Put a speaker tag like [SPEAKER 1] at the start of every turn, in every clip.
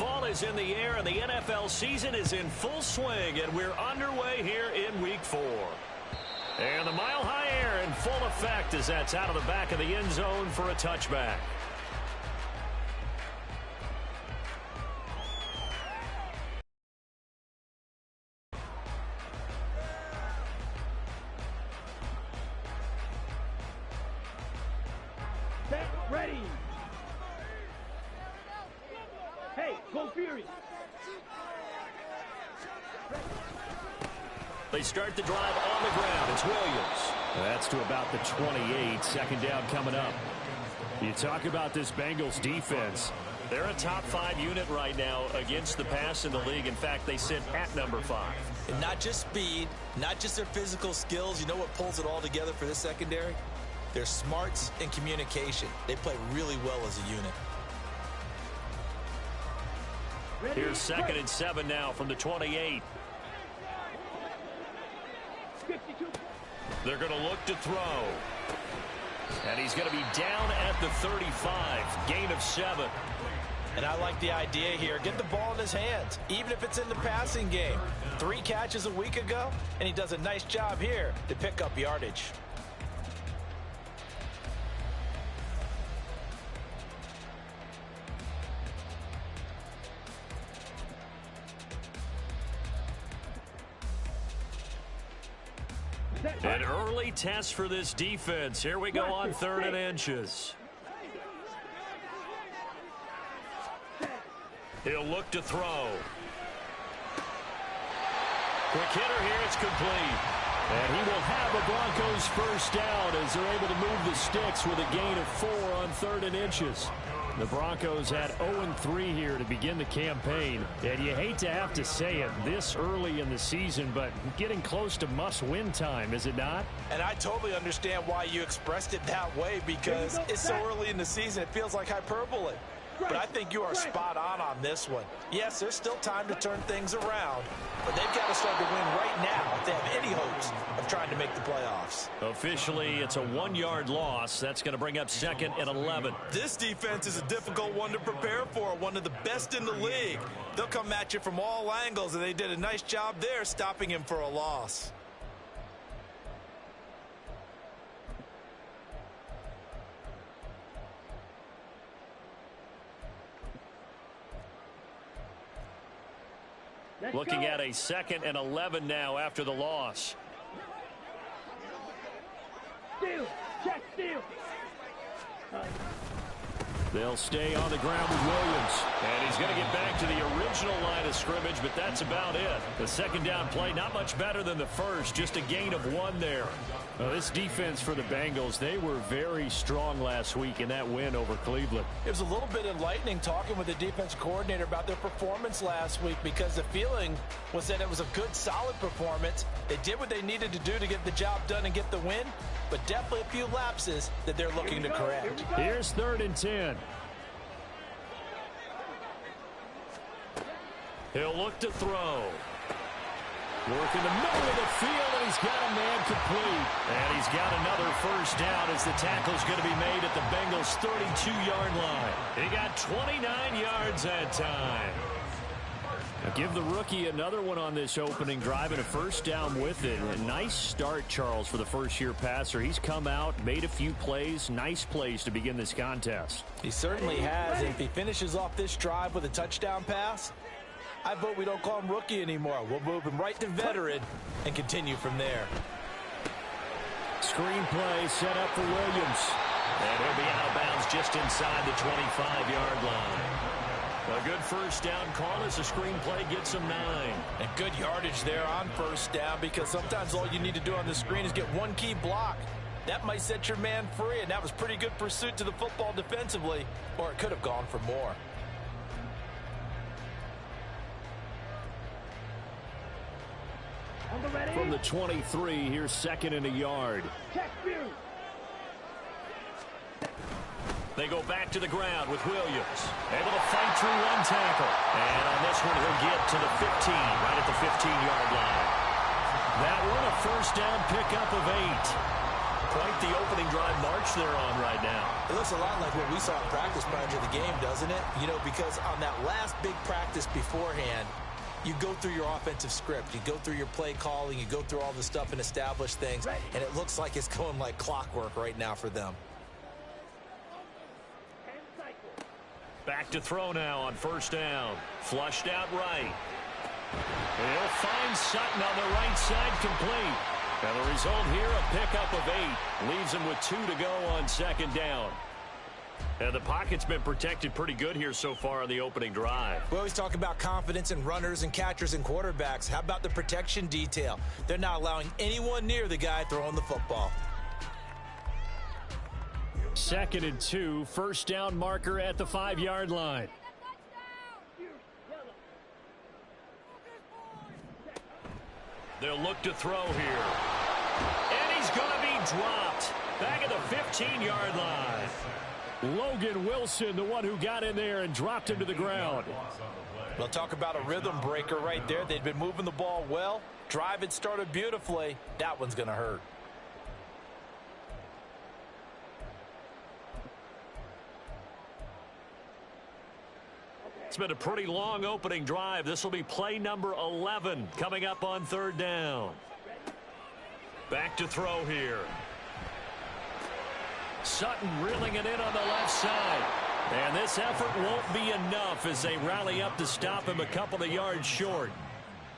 [SPEAKER 1] Fall is in the air, and the NFL season is in full swing, and we're underway here in Week 4. And the mile-high air in full effect as that's out of the back of the end zone for a touchback.
[SPEAKER 2] Ready. Hey, go Fury.
[SPEAKER 1] They start the drive on the ground. It's Williams.
[SPEAKER 3] That's to about the 28. Second down coming up. You talk about this Bengals defense.
[SPEAKER 1] They're a top 5 unit right now against the pass in the league. In fact, they sit at number 5.
[SPEAKER 4] And not just speed, not just their physical skills. You know what pulls it all together for this secondary? Their smarts and communication. They play really well as a unit.
[SPEAKER 1] Here's 2nd and 7 now from the 28. They're going to look to throw. And he's going to be down at the 35. Gain of 7.
[SPEAKER 4] And I like the idea here. Get the ball in his hands, even if it's in the passing game. 3 catches a week ago, and he does a nice job here to pick up yardage.
[SPEAKER 1] An early test for this defense. Here we go on 3rd and inches. He'll look to throw. Quick hitter here. It's complete. And he will have the Broncos first down as they're able to move the sticks with a gain of 4 on 3rd and inches. The Broncos had 0-3 here to begin the campaign. And you hate to have to say it this early in the season, but getting close to must-win time, is it not?
[SPEAKER 4] And I totally understand why you expressed it that way, because it's so early in the season, it feels like hyperbole. But I think you are spot on this one. Yes, there's still time to turn things around, but they've got to start to win right now if they have any hopes of trying to make the playoffs.
[SPEAKER 1] Officially, it's a 1-yard loss. That's going to bring up 2nd and 11.
[SPEAKER 4] This defense is a difficult one to prepare for, one of the best in the league. They'll come at you from all angles, and they did a nice job there stopping him for a loss.
[SPEAKER 1] Looking at a 2nd and 11 now after the loss.
[SPEAKER 2] Steal. Check steal.
[SPEAKER 1] They'll stay on the ground with Williams. And he's going to get back to the original line of scrimmage, but that's about it. The 2nd down play, not much better than the first, just a gain of 1 there.
[SPEAKER 3] This defense for the Bengals, they were very strong last week in that win over Cleveland.
[SPEAKER 4] It was a little bit enlightening talking with the defense coordinator about their performance last week, because the feeling was that it was a good, solid performance. They did what they needed to do to get the job done and get the win, but definitely a few lapses that they're looking to correct.
[SPEAKER 3] Here's 3rd and 10.
[SPEAKER 1] He'll look to throw. Work in the middle of the field, and he's got a man complete. And he's got another first down as the tackle's going to be made at the Bengals' 32-yard line. He got 29 yards that time.
[SPEAKER 3] Now give the rookie another one on this opening drive and a first down with it. A nice start, Charles, for the first-year passer. He's come out, made a few plays, nice plays to begin this contest.
[SPEAKER 4] He certainly has. And if he finishes off this drive with a touchdown pass, I vote we don't call him rookie anymore. We'll move him right to veteran and continue from there.
[SPEAKER 3] Screen play set up for Williams.
[SPEAKER 1] And he'll be out of bounds just inside the 25-yard line. A good first down call as the screen play gets him 9.
[SPEAKER 4] And good yardage there on first down, because sometimes all you need to do on the screen is get one key block. That might set your man free, and that was pretty good pursuit to the football defensively, or it could have gone for more.
[SPEAKER 3] From the 23, here's 2nd and a yard.
[SPEAKER 1] They go back to the ground with Williams. Able to fight through one tackle. And on this one, he'll get to the 15, right at the 15-yard line. That one, a first down pickup of 8. Quite
[SPEAKER 3] the opening drive march they're on right now.
[SPEAKER 4] It looks a lot like what we saw in practice prior to the game, doesn't it? You know, because on that last big practice beforehand, you go through your offensive script, you go through your play calling, you go through all the stuff and establish things, and it looks like it's going like clockwork right now for them.
[SPEAKER 3] Back to throw now on first down. Flushed out right. He'll find Sutton on the right side, complete. And the result here, a pickup of 8. Leaves him with 2 to go on second down. And the pocket's been protected pretty good here so far on the opening drive.
[SPEAKER 4] We always talk about confidence in runners and catchers and quarterbacks. How about the protection detail? They're not allowing anyone near the guy throwing the football.
[SPEAKER 3] 2nd and 2, first down marker at the 5-yard line. They'll look to throw here. And he's going to be dropped. Back at the 15-yard line. Logan Wilson, the one who got in there and dropped him to the ground.
[SPEAKER 4] We'll talk about a rhythm breaker right there. They'd been moving the ball well. Drive had started beautifully. That one's going to hurt.
[SPEAKER 3] It's been a pretty long opening drive. This will be play number 11 coming up on third down. Back to throw here. Sutton reeling it in on the left side. And this effort won't be enough as they rally up to stop him a couple of yards short.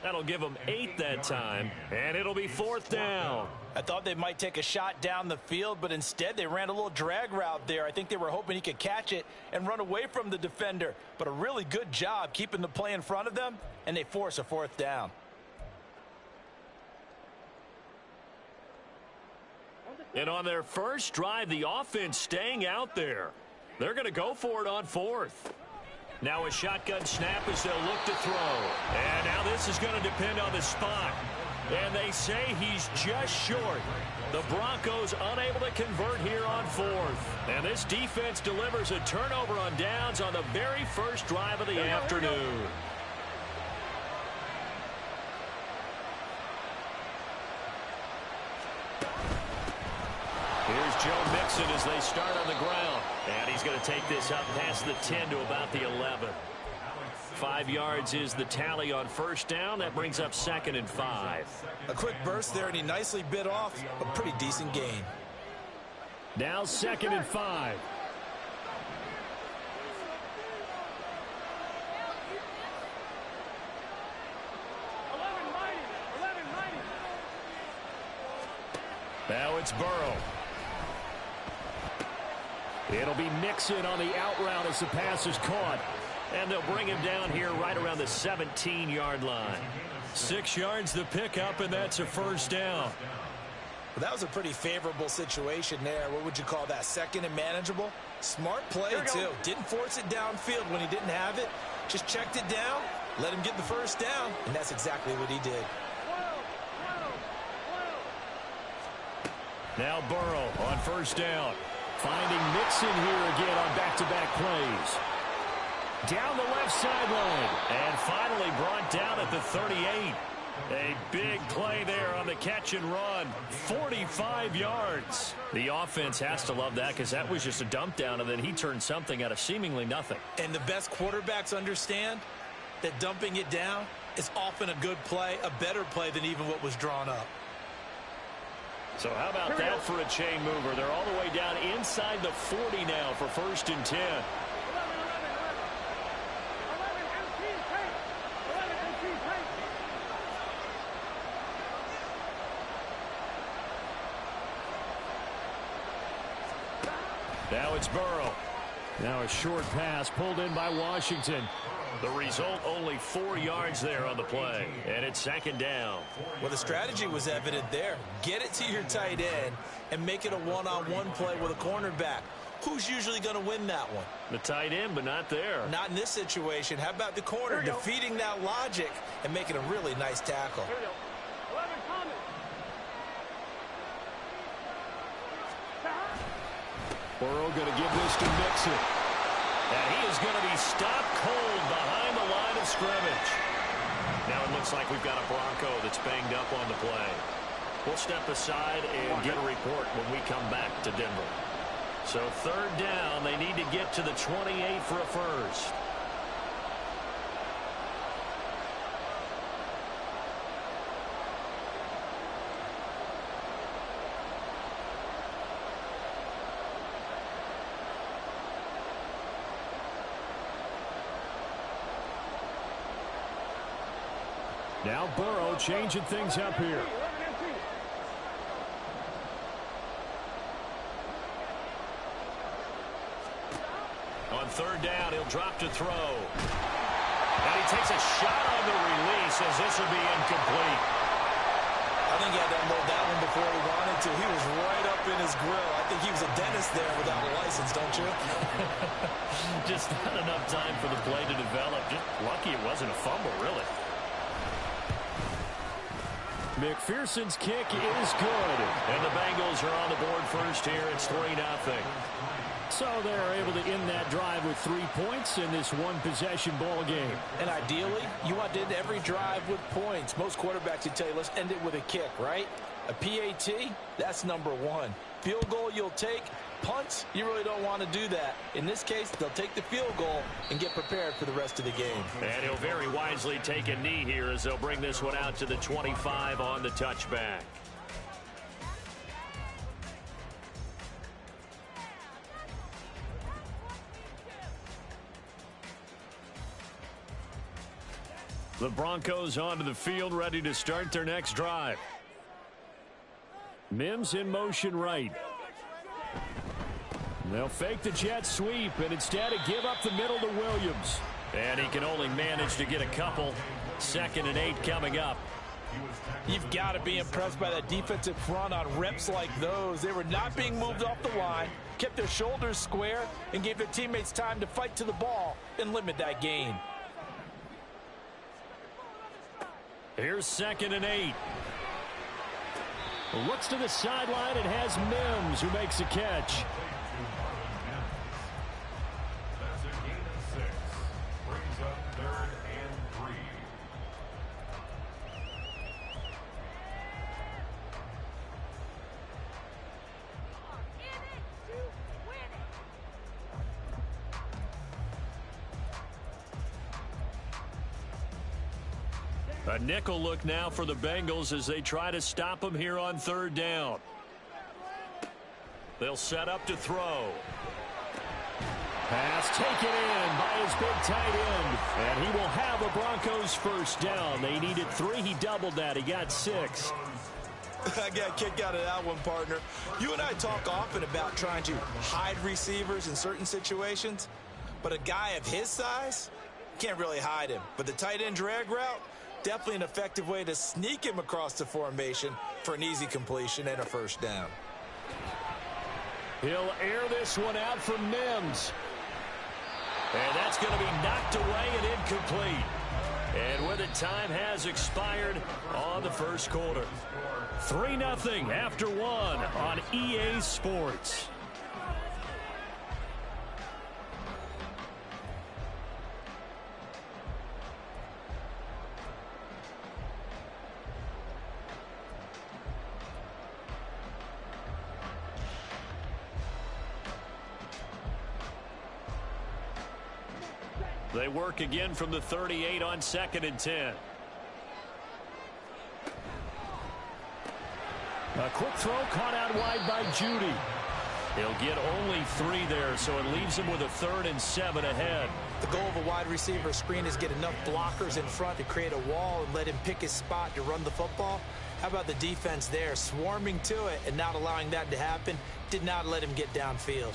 [SPEAKER 3] That'll give them 8 that time, and it'll be 4th down.
[SPEAKER 4] I thought they might take a shot down the field, but instead they ran a little drag route there. I think they were hoping he could catch it and run away from the defender. But a really good job keeping the play in front of them, and they force a 4th down.
[SPEAKER 3] And on their first drive, the offense staying out there. They're going to go for it on 4th. Now a shotgun snap as they'll look to throw. And now this is going to depend on the spot. And they say he's just short. The Broncos unable to convert here on 4th. And this defense delivers a turnover on downs on the very first drive of the afternoon. Here's Joe Mixon as they start on the ground. And he's going to take this up past the 10 to about the 11. 5 yards is the tally on first down. That brings up 2nd and 5.
[SPEAKER 4] A quick burst there, and he nicely bit off a pretty decent gain.
[SPEAKER 3] Now 2nd and 5. Now it's Burrow. It'll be Mixon on the out route as the pass is caught. And they'll bring him down here right around the 17-yard line. 6 yards the pickup, and that's a first down.
[SPEAKER 4] Well, that was a pretty favorable situation there. What would you call that? 2nd and manageable? Smart play, too. Didn't force it downfield when he didn't have it. Just checked it down, let him get the first down, and that's exactly what he did.
[SPEAKER 3] Now Burrow on first down. Finding Mixon here again on back-to-back plays. Down the left sideline. And finally brought down at the 38. A big play there on the catch and run. 45 yards. The offense has to love that because that was just a dump down, and then he turned something out of seemingly nothing.
[SPEAKER 4] And the best quarterbacks understand that dumping it down is often a good play, a better play than even what was drawn up.
[SPEAKER 3] So how about that for a chain mover? They're all the way down inside the 40 now for 1st and 10. Now it's Burrow. Now a short pass pulled in by Washington. The result, only 4 yards there on the play. And it's 2nd down.
[SPEAKER 4] Well, the strategy was evident there. Get it to your tight end and make it a one-on-one play with a cornerback. Who's usually going to win that one?
[SPEAKER 3] The tight end, but not there.
[SPEAKER 4] Not in this situation. How about the corner defeating that logic and making a really nice tackle?
[SPEAKER 3] Burrow going to give this to Mixon. And he is going to be stopped cold behind the line of scrimmage. Now it looks like we've got a Bronco that's banged up on the play. We'll step aside and get a report when we come back. So third down, they need to get to the 28 for a first.
[SPEAKER 1] Now Burrow changing things up here.
[SPEAKER 3] On third down, he'll drop to throw. And he takes a shot on the release as this will be incomplete.
[SPEAKER 4] I think he had to unload that one before he wanted to. He was right up in his grill. I think he was a dentist there without a license, don't you?
[SPEAKER 3] Just not enough time for the play to develop. Just lucky it wasn't a fumble, really.
[SPEAKER 1] McPherson's kick is good.
[SPEAKER 3] And the Bengals are on the board first here. It's 3-0.
[SPEAKER 1] So they're able to end that drive with 3 points in this one-possession ball game.
[SPEAKER 4] And ideally, you want to end every drive with points. Most quarterbacks would tell you, let's end it with a kick, right? A PAT, that's number one. Field goal you'll take. Punts, you really don't want to do that. In this case, they'll take the field goal and get prepared for the rest of the game.
[SPEAKER 3] And he'll very wisely take a knee here as they'll bring this one out to the 25 on the touchback.
[SPEAKER 1] The Broncos onto the field, ready to start their next drive. Mims in motion right. They'll fake the jet sweep and instead give up the middle to Williams.
[SPEAKER 3] And he can only manage to get a couple. 2nd and 8 coming up.
[SPEAKER 4] You've got to be impressed by that defensive front on reps like those. They were not being moved off the line, kept their shoulders square, and gave their teammates time to fight to the ball and limit that gain.
[SPEAKER 1] Here's 2nd and 8. Looks to the sideline and has Mims who makes a catch.
[SPEAKER 5] That's a gain of 6. Brings up 3rd and 3.
[SPEAKER 1] A nickel look now for the Bengals as they try to stop him here on 3rd down.
[SPEAKER 3] They'll set up to throw.
[SPEAKER 1] Pass taken in by his big tight end. And he will have a Broncos first down. They needed 3. He doubled that. He got 6.
[SPEAKER 4] I got a kick out of that one, partner. You and I talk often about trying to hide receivers in certain situations, but a guy of his size can't really hide him. But the tight end drag route, definitely an effective way to sneak him across the formation for an easy completion and a first down.
[SPEAKER 1] He'll air this one out for Mims.
[SPEAKER 3] And that's going to be knocked away and incomplete. And with it, time has expired on the first quarter.
[SPEAKER 1] 3-0 after 1 on EA Sports.
[SPEAKER 3] They work again from the 38 on 2nd and 10.
[SPEAKER 1] A quick throw caught out wide by Judy.
[SPEAKER 3] He'll get only 3 there, so it leaves him with a 3rd and 7 ahead.
[SPEAKER 4] The goal of a wide receiver screen is get enough blockers in front to create a wall and let him pick his spot to run the football. How about the defense there, swarming to it and not allowing that to happen? Did not let him get downfield.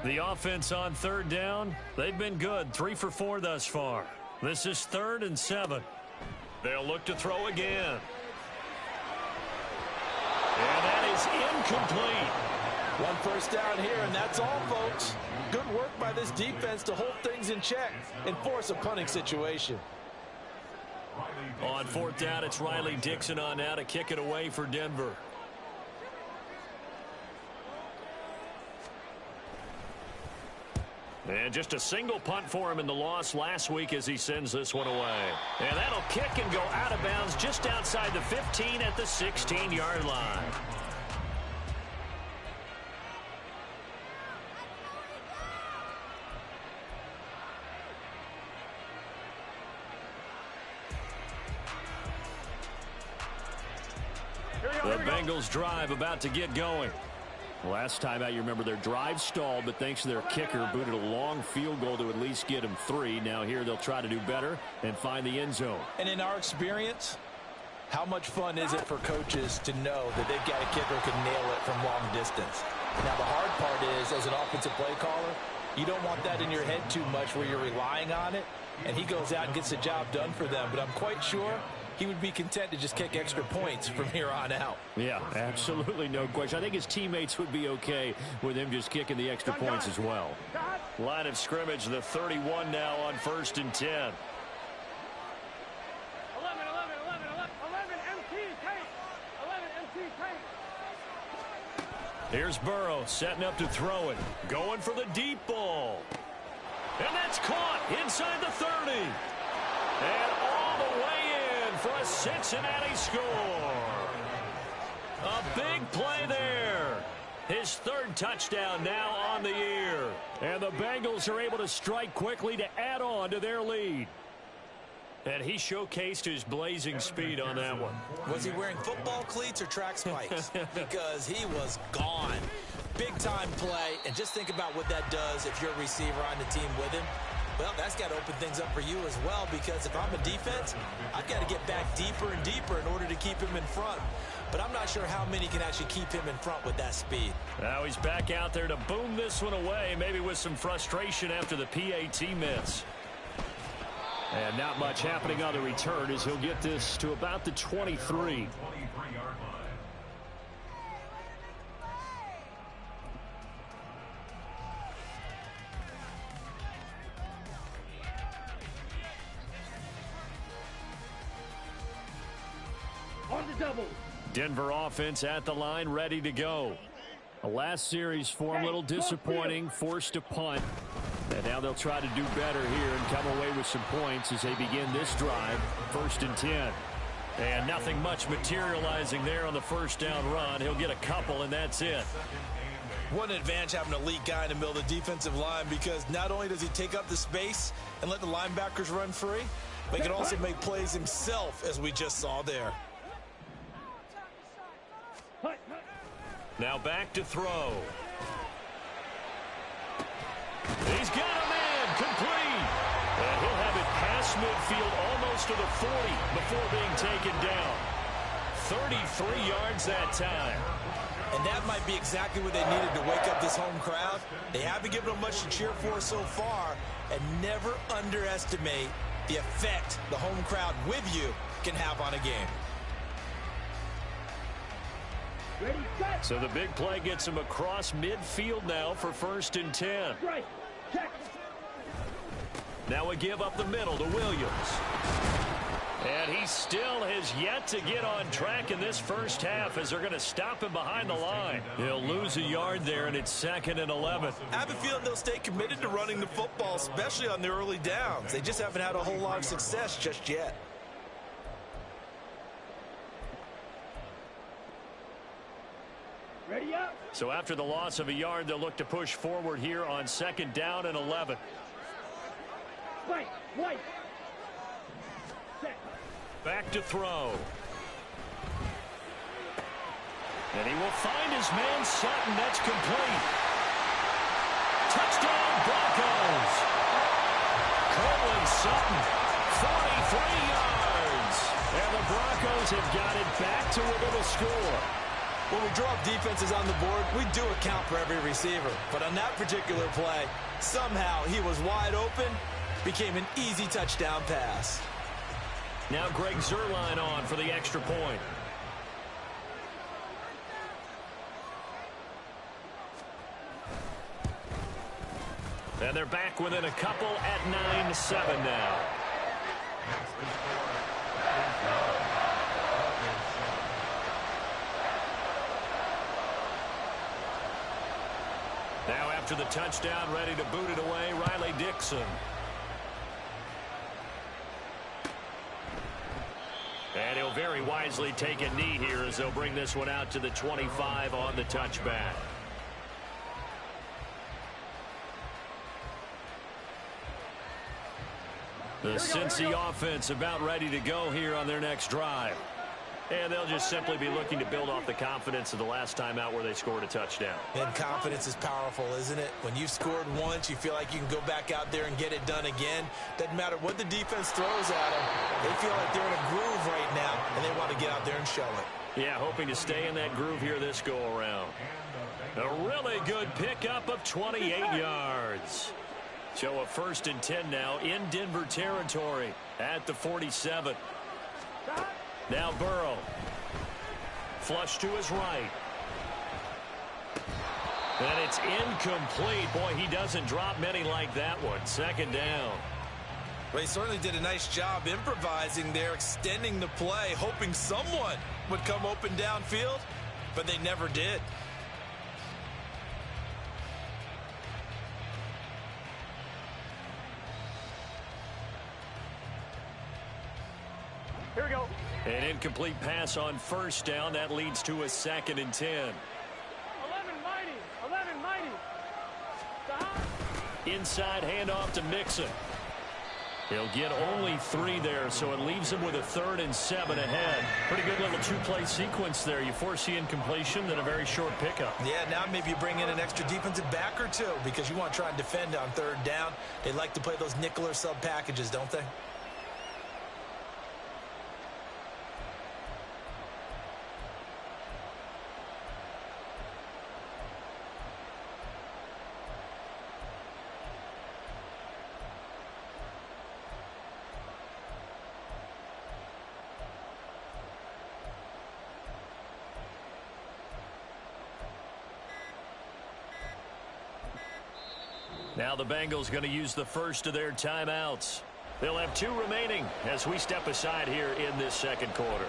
[SPEAKER 1] The offense on 3rd down, they've been good. 3 for 4 thus far. This is 3rd and 7.
[SPEAKER 3] They'll look to throw again. And that is incomplete.
[SPEAKER 4] 1 first down here, and that's all, folks. Good work by this defense to hold things in check and force a punting situation.
[SPEAKER 3] On 4th down, it's Riley Dixon on now to kick it away for Denver. And just a single punt for him in the loss last week as he sends this one away. And that'll kick and go out of bounds just outside the 15 at the 16-yard line. The Bengals drive about to get going. Last time out, you remember their drive stalled, but thanks to their kicker, booted a long field goal to at least get them 3. Now here they'll try to do better and find the end zone.
[SPEAKER 4] And in our experience, how much fun is it for coaches to know that they've got a kicker who can nail it from long distance? Now the hard part is, as an offensive play caller, you don't want that in your head too much where you're relying on it, and he goes out and gets the job done for them. But I'm quite sure he would be content to just kick extra points from here on out.
[SPEAKER 3] Yeah, absolutely no question. I think his teammates would be okay with him just kicking the extra points as well. Line of scrimmage, the 31 now on 1st and 10.
[SPEAKER 2] 11, MT, tank. 11, MT, tank.
[SPEAKER 3] Here's Burrow setting up to throw it. Going for the deep ball. And that's caught inside the 30. And all the way in for a Cincinnati score. A big play there. His 3rd touchdown now on the year. And the Bengals are able to strike quickly to add on to their lead. And he showcased his blazing speed on that one.
[SPEAKER 4] Was he wearing football cleats or track spikes? Because he was gone. Big-time play, and just think about what that does if you're a receiver on the team with him. Well, that's got to open things up for you as well, because if I'm a defense, I've got to get back deeper and deeper in order to keep him in front. But I'm not sure how many can actually keep him in front with that speed.
[SPEAKER 3] Now he's back out there to boom this one away, maybe with some frustration after the PAT miss. And not much happening on the return as he'll get this to about the 23.
[SPEAKER 2] On the double.
[SPEAKER 3] Denver offense at the line, ready to go. The last series for him, a little disappointing, forced to punt. And now they'll try to do better here and come away with some points as they begin this drive, 1st and 10. And nothing much materializing there on the 1st down run. He'll get a couple, and that's it.
[SPEAKER 4] What an advantage having an elite guy in the middle of the defensive line, because not only does he take up the space and let the linebackers run free, but he can also make plays himself, as we just saw there.
[SPEAKER 3] Now back to throw. He's got a man, complete. And he'll have it past midfield almost to the 40 before being taken down. 33 yards that time.
[SPEAKER 4] And that might be exactly what they needed to wake up this home crowd. They haven't given them much to cheer for so far, and never underestimate the effect the home crowd with you can have on a game.
[SPEAKER 2] Ready, set.
[SPEAKER 3] So the big play gets him across midfield now for 1st and 10.
[SPEAKER 2] Right, check.
[SPEAKER 3] Now a give up the middle to Williams. And he still has yet to get on track in this first half as they're going to stop him behind the line. He'll lose a yard there, and it's 2nd and 11.
[SPEAKER 4] I have a feeling they'll stay committed to running the football, especially on the early downs. They just haven't had a whole lot of success just yet.
[SPEAKER 2] Ready up.
[SPEAKER 3] So after the loss of a yard, they'll look to push forward here on 2nd down and 11.
[SPEAKER 2] Right, white. Set.
[SPEAKER 3] Back to throw. And he will find his man Sutton. That's complete. Touchdown Broncos. Courtland Sutton, 43 yards. And the Broncos have got it back to within a score.
[SPEAKER 4] When we draw up defenses on the board, we do account for every receiver. But on that particular play, somehow he was wide open, became an easy touchdown pass.
[SPEAKER 3] Now Greg Zuerlein on for the extra point. And they're back within a couple at 9-7 now. Now after the touchdown, ready to boot it away, Riley Dixon. And he'll very wisely take a knee here as they'll bring this one out to the 25 on the touchback. The Cincy offense about ready to go here on their next drive. And they'll just simply be looking to build off the confidence of the last time out where they scored a touchdown.
[SPEAKER 4] And confidence is powerful, isn't it? When you've scored once, you feel like you can go back out there and get it done again. Doesn't matter what the defense throws at them. They feel like they're in a groove right now, and they want to get out there and show it.
[SPEAKER 3] Yeah, hoping to stay in that groove here this go-around. A really good pickup of 28 yards. So a 1st and 10 now in Denver territory at the 47. Now Burrow. Flush to his right. And it's incomplete. Boy, he doesn't drop many like that one. 2nd down.
[SPEAKER 4] Well, he certainly did a nice job improvising there, extending the play, hoping someone would come open downfield, but they never did.
[SPEAKER 2] Here we go.
[SPEAKER 3] An incomplete pass on 1st down. That leads to a 2nd and 10.
[SPEAKER 2] 11 mighty. 11 mighty. Stop.
[SPEAKER 3] Inside handoff to Mixon. He'll get only 3 there, so it leaves him with a 3rd and 7 ahead. Pretty good little 2-play sequence there. You force the incompletion, then a very short pickup.
[SPEAKER 4] Yeah, now maybe you bring in an extra defensive back or two because you want to try and defend on 3rd down. They like to play those nickel or sub packages, don't they?
[SPEAKER 3] Now the Bengals going to use the first of their timeouts. They'll have 2 remaining as we step aside here in this 2nd quarter.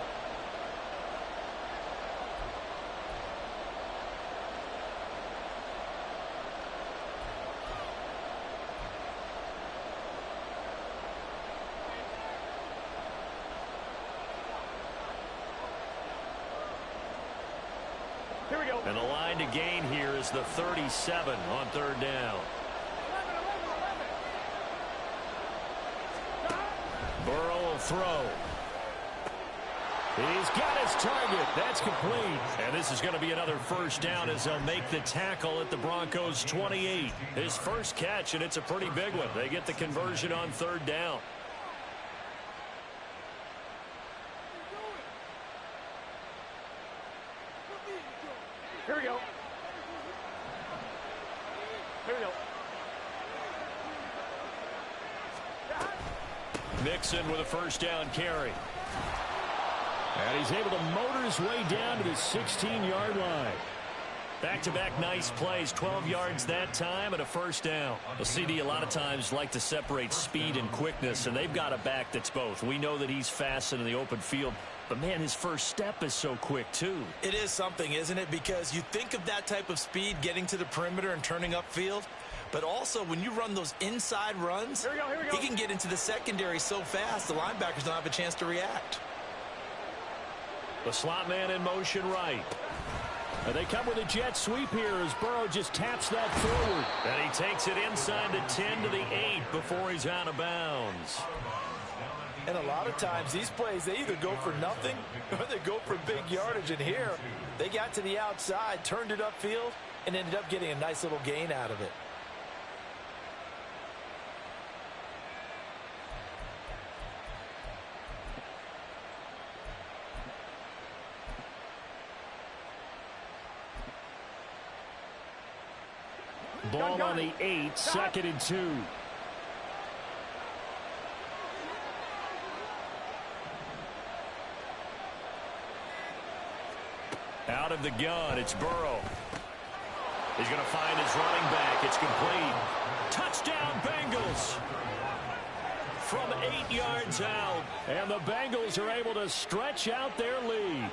[SPEAKER 2] Here we go.
[SPEAKER 3] And the line to gain here is the 37 on 3rd down. Burrow will throw. He's got his target. That's complete. And this is going to be another 1st down as they'll make the tackle at the Broncos 28. His first catch, and it's a pretty big one. They get the conversion on 3rd down.
[SPEAKER 2] Here we go. Here we go.
[SPEAKER 3] Mixon with a 1st down carry. And he's able to motor his way down to the 16-yard line. Back-to-back nice plays, 12 yards that time and a 1st down. Well, CD a lot of times like to separate speed and quickness, and they've got a back that's both. We know that he's fast in the open field, but, man, his first step is so quick, too.
[SPEAKER 4] It is something, isn't it? Because you think of that type of speed getting to the perimeter and turning upfield, but also when you run those inside runs,
[SPEAKER 2] Here we go.
[SPEAKER 4] he can get into the secondary so fast the linebackers don't have a chance to react.
[SPEAKER 3] The slot man in motion right. And they come with a jet sweep here as Burrow just taps that forward. And he takes it inside the 10 to the 8 before he's out of bounds.
[SPEAKER 4] And a lot of times these plays, they either go for nothing or they go for big yardage. And here, they got to the outside, turned it upfield, and ended up getting a nice little gain out of it.
[SPEAKER 3] Ball on the 8, 2nd and 2. Out of the gun, it's Burrow. He's going to find his running back. It's complete. Touchdown, Bengals. From 8 yards out. And the Bengals are able to stretch out their lead.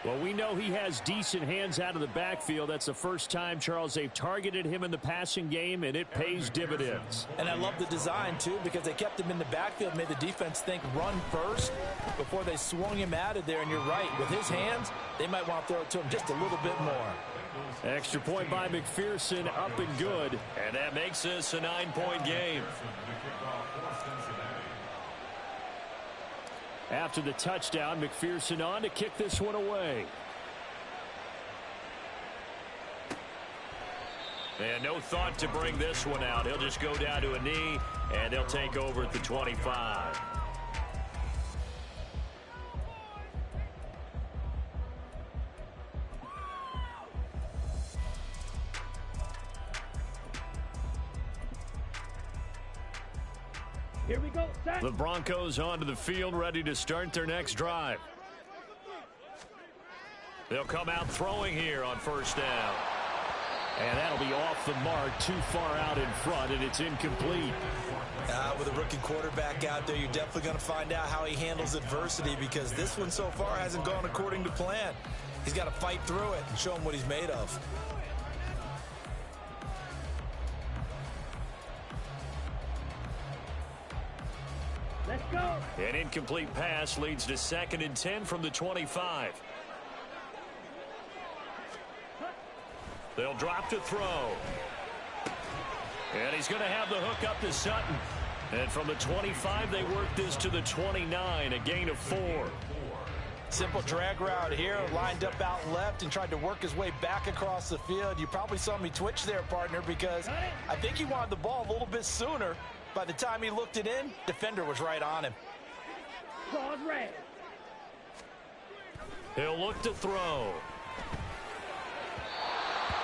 [SPEAKER 3] Well, we know he has decent hands out of the backfield. That's the first time, Charles, they've targeted him in the passing game, and it pays dividends.
[SPEAKER 4] And I love the design, too, because they kept him in the backfield, made the defense think run first before they swung him out of there. And you're right, with his hands, they might want to throw it to him just a little bit more.
[SPEAKER 3] Extra point by McPherson, up and good.
[SPEAKER 1] And that makes this a 9-point game.
[SPEAKER 3] After the touchdown, McPherson on to kick this one away.
[SPEAKER 1] And no thought to bring this one out. He'll just go down to a knee, and they'll take over at the 25.
[SPEAKER 2] Here we go. Set.
[SPEAKER 3] The Broncos onto the field, ready to start their next drive.
[SPEAKER 1] They'll come out throwing here on first down.
[SPEAKER 3] And that'll be off the mark, too far out in front, and it's incomplete.
[SPEAKER 4] With a rookie quarterback out there, you're definitely going to find out how he handles adversity, because this one so far hasn't gone according to plan. He's got to fight through it and show him what he's made of.
[SPEAKER 2] Let's go.
[SPEAKER 1] An incomplete pass leads to 2nd and 10 from the 25. They'll drop to throw. And he's going to have the hook up to Sutton. And from the 25, they work this to the 29, a gain of 4.
[SPEAKER 4] Simple drag route here, lined up out left and tried to work his way back across the field. You probably saw me twitch there, partner, because I think he wanted the ball a little bit sooner. By the time he looked it in, defender was right on him.
[SPEAKER 2] Claws red.
[SPEAKER 1] He'll look to throw.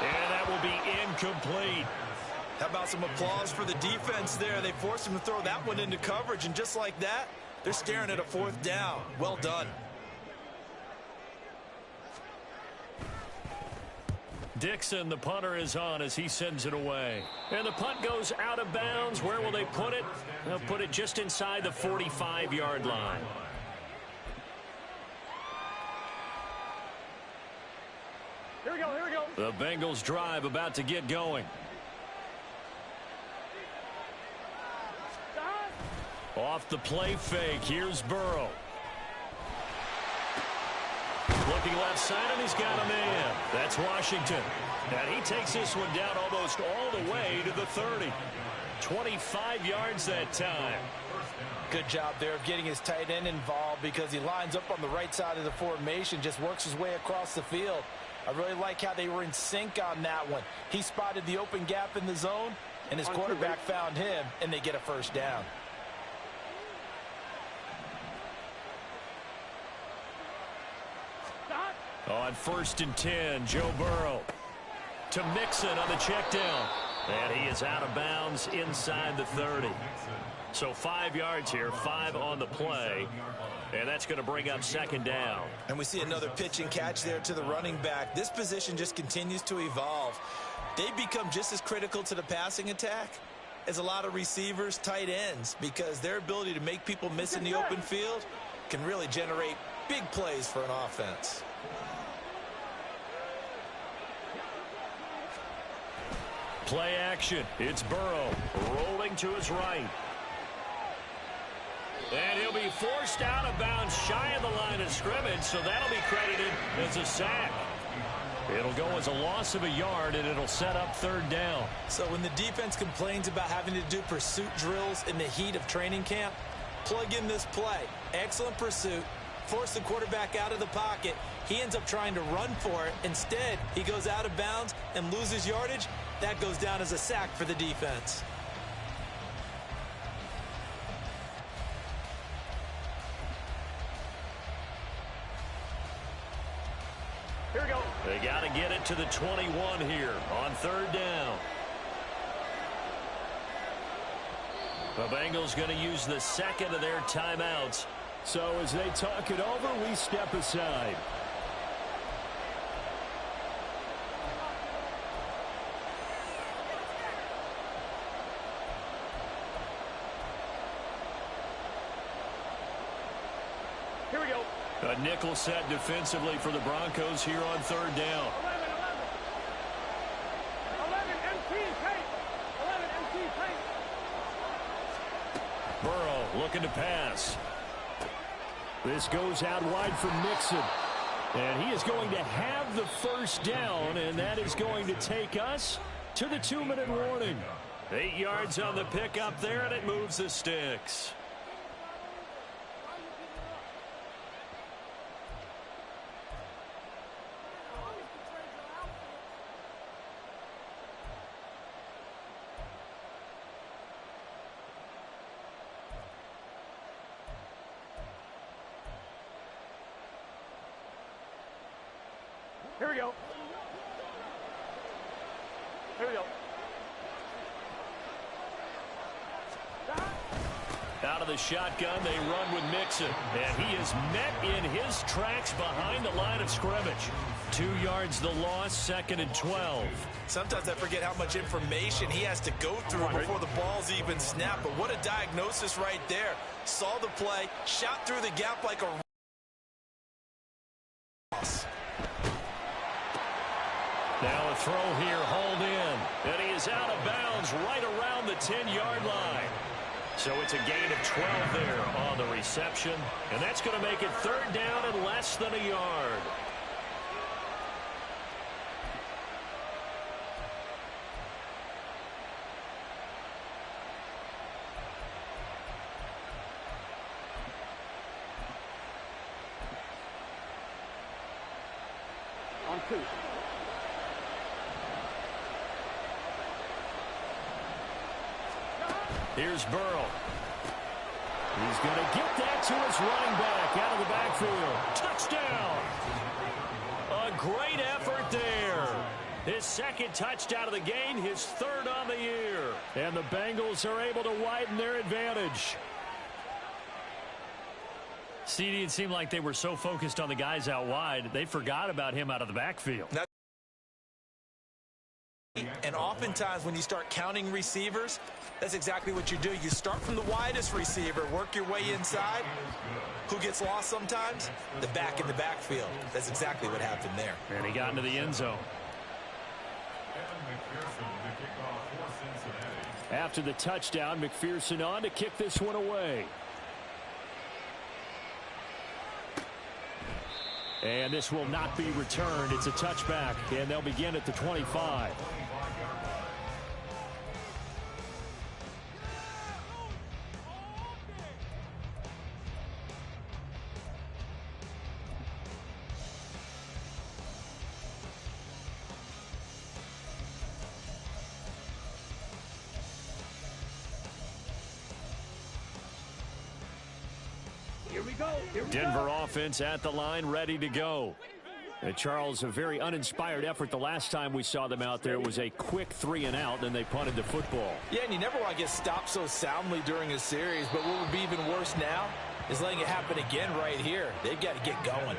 [SPEAKER 1] And that will be incomplete.
[SPEAKER 4] How about some applause for the defense there? They forced him to throw that one into coverage, and just like that, they're staring at a 4th down. Well done.
[SPEAKER 1] Dixon, the punter, is on as he sends it away.
[SPEAKER 3] And the punt goes out of bounds. Where will they put it? They'll put it just inside the 45-yard line.
[SPEAKER 2] Here we go. Here we go.
[SPEAKER 1] The Bengals drive about to get going. Off the play fake, here's Burrow. Looking left side, and he's got a man. That's Washington. And he takes this one down almost all the way to the 30. 25 yards that time.
[SPEAKER 4] Good job there of getting his tight end involved, because he lines up on the right side of the formation, just works his way across the field. I really like how they were in sync on that one. He spotted the open gap in the zone, and his quarterback found him, and they get a 1st down.
[SPEAKER 1] On 1st and 10, Joe Burrow to Mixon on the check down. And he is out of bounds inside the 30. So 5 yards here, 5 on the play. And that's going to bring up 2nd down.
[SPEAKER 4] And we see another pitch and catch there to the running back. This position just continues to evolve. They become just as critical to the passing attack as a lot of receivers, tight ends, because their ability to make people miss in the open field can really generate big plays for an offense.
[SPEAKER 1] Play action. It's Burrow rolling to his right. And he'll be forced out of bounds shy of the line of scrimmage, so that'll be credited as a sack. It'll go as a loss of a yard, and it'll set up 3rd down.
[SPEAKER 4] So when the defense complains about having to do pursuit drills in the heat of training camp, plug in this play. Excellent pursuit. Force the quarterback out of the pocket. He ends up trying to run for it. Instead, he goes out of bounds and loses yardage. That goes down as a sack for the defense.
[SPEAKER 2] Here we go.
[SPEAKER 1] They got to get it to the 21 here on 3rd down. The Bengals going to use the 2nd of their timeouts.
[SPEAKER 3] So as they talk it over, we step aside.
[SPEAKER 2] Here we go.
[SPEAKER 3] A nickel set defensively for the Broncos here on third down.
[SPEAKER 2] 11 MT tape. 11 MT tape.
[SPEAKER 3] Burrow looking to pass. This goes out wide for Mixon. And he is going to have the first down, and that is going to take us to the 2-minute warning. 8 yards on the pickup there, and it moves the sticks.
[SPEAKER 2] Here we go. Here we go.
[SPEAKER 3] Out of the shotgun, they run with Mixon. And he is met in his tracks behind the line of scrimmage. 2 yards the loss, 2nd and 12.
[SPEAKER 4] Sometimes I forget how much information he has to go through before the ball's even snapped. But what a diagnosis right there. Saw the play, shot through the gap like a...
[SPEAKER 3] Now a throw here, hauled in. And he is out of bounds right around the 10-yard line. So it's a gain of 12 there on the reception. And that's going to make it third down and less than a yard.
[SPEAKER 2] On 2.
[SPEAKER 3] Here's Burrow. He's going to get that to his running back out of the backfield. Touchdown! A great effort there. His second touchdown of the game, his third on the year. And the Bengals are able to widen their advantage. CD, it seemed like they were so focused on the guys out wide, they forgot about him out of the backfield.
[SPEAKER 4] And oftentimes when you start counting receivers, that's exactly what you do. You start from the widest receiver, work your way inside. Who gets lost sometimes? The back in the backfield. That's exactly what happened there.
[SPEAKER 3] And he got into the end zone. After the touchdown, McPherson on to kick this one away. And this will not be returned. It's a touchback, and they'll begin at the 25.
[SPEAKER 2] Here we go. Here we
[SPEAKER 3] Denver
[SPEAKER 2] go.
[SPEAKER 3] offense at the line, ready to go. And Charles, a very uninspired effort the last time we saw them out there. It was a quick 3-and-out, and they punted the football.
[SPEAKER 4] Yeah, and you never want to get stopped so soundly during a series, but what would be even worse now is letting it happen again right here. They've got to get going.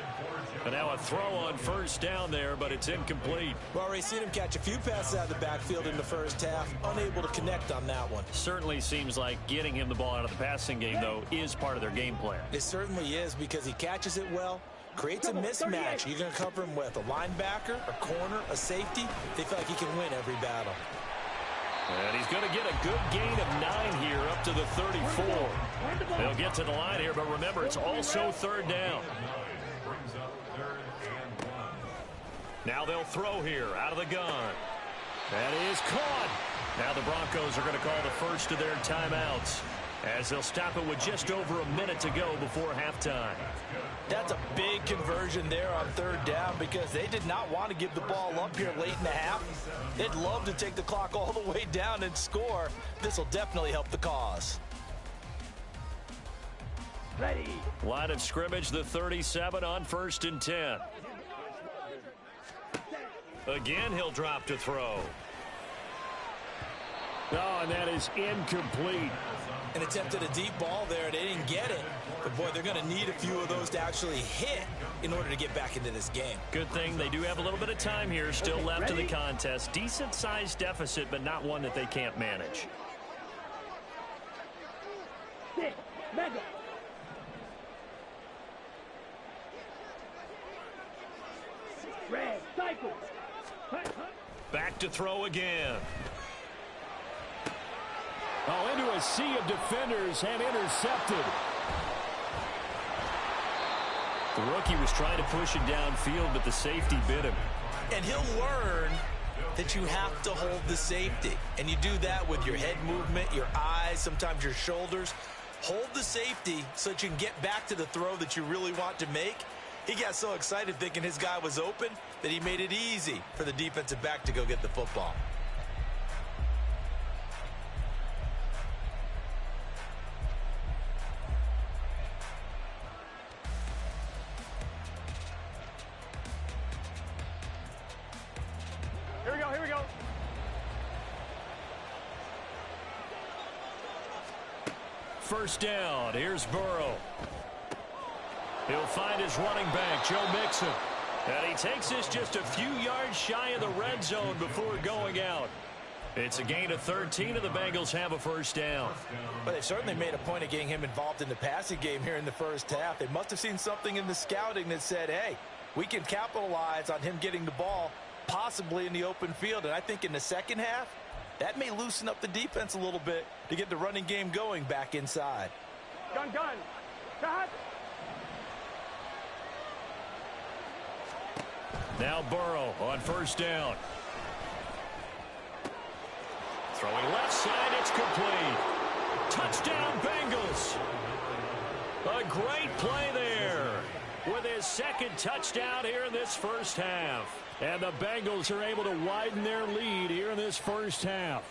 [SPEAKER 3] And now a throw on first down there, but it's incomplete.
[SPEAKER 4] We've already seen him catch a few passes out of the backfield in the first half, unable to connect on that one.
[SPEAKER 3] Certainly seems like getting him the ball out of the passing game, though, is part of their game plan.
[SPEAKER 4] It certainly is, because he catches it well, creates a mismatch. You're going to cover him with a linebacker, a corner, a safety. They feel like he can win every battle.
[SPEAKER 3] And he's going to get a good gain of 9 here up to the 34. They'll get to the line here, but remember, it's also third down. Now they'll throw here out of the gun. That is caught. Now the Broncos are going to call the first of their timeouts, as they'll stop it with just over a minute to go before halftime.
[SPEAKER 4] That's a big conversion there on third down, because they did not want to give the ball up here late in the half. They'd love to take the clock all the way down and score. This will definitely help the cause.
[SPEAKER 2] Ready.
[SPEAKER 3] Line of scrimmage, the 37 on 1st and 10. Again, he'll drop to throw. Oh, and that is incomplete.
[SPEAKER 4] An attempt at a deep ball there. They didn't get it. But, boy, they're going to need a few of those to actually hit in order to get back into this game.
[SPEAKER 3] Good thing they do have a little bit of time here still left in the contest. Decent-sized deficit, but not one that they can't manage.
[SPEAKER 2] 6. Mega.
[SPEAKER 3] Back to throw again.
[SPEAKER 1] Oh, into a sea of defenders and intercepted.
[SPEAKER 3] The rookie was trying to push it downfield, but the safety bit him.
[SPEAKER 4] And he'll learn that you have to hold the safety. And you do that with your head movement, your eyes, sometimes your shoulders. Hold the safety so that you can get back to the throw that you really want to make. He got so excited thinking his guy was open that he made it easy for the defensive back to go get the football.
[SPEAKER 2] Here we go.
[SPEAKER 1] First down. Here's Burrow. He'll find his running back, Joe Mixon. And he takes this just a few yards shy of the red zone before going out. It's a gain of 13, and the Bengals have a first down.
[SPEAKER 4] But they certainly made a point of getting him involved in the passing game here in the first half. They must have seen something in the scouting that said, hey, we can capitalize on him getting the ball possibly in the open field. And I think in the second half, that may loosen up the defense a little bit to get the running game going back inside.
[SPEAKER 2] Gun. Cut.
[SPEAKER 1] Now Burrow on first down. Throwing left side, it's complete. Touchdown, Bengals. A great play there with his second touchdown here in this first half. And the Bengals are able to widen their lead here in this first half.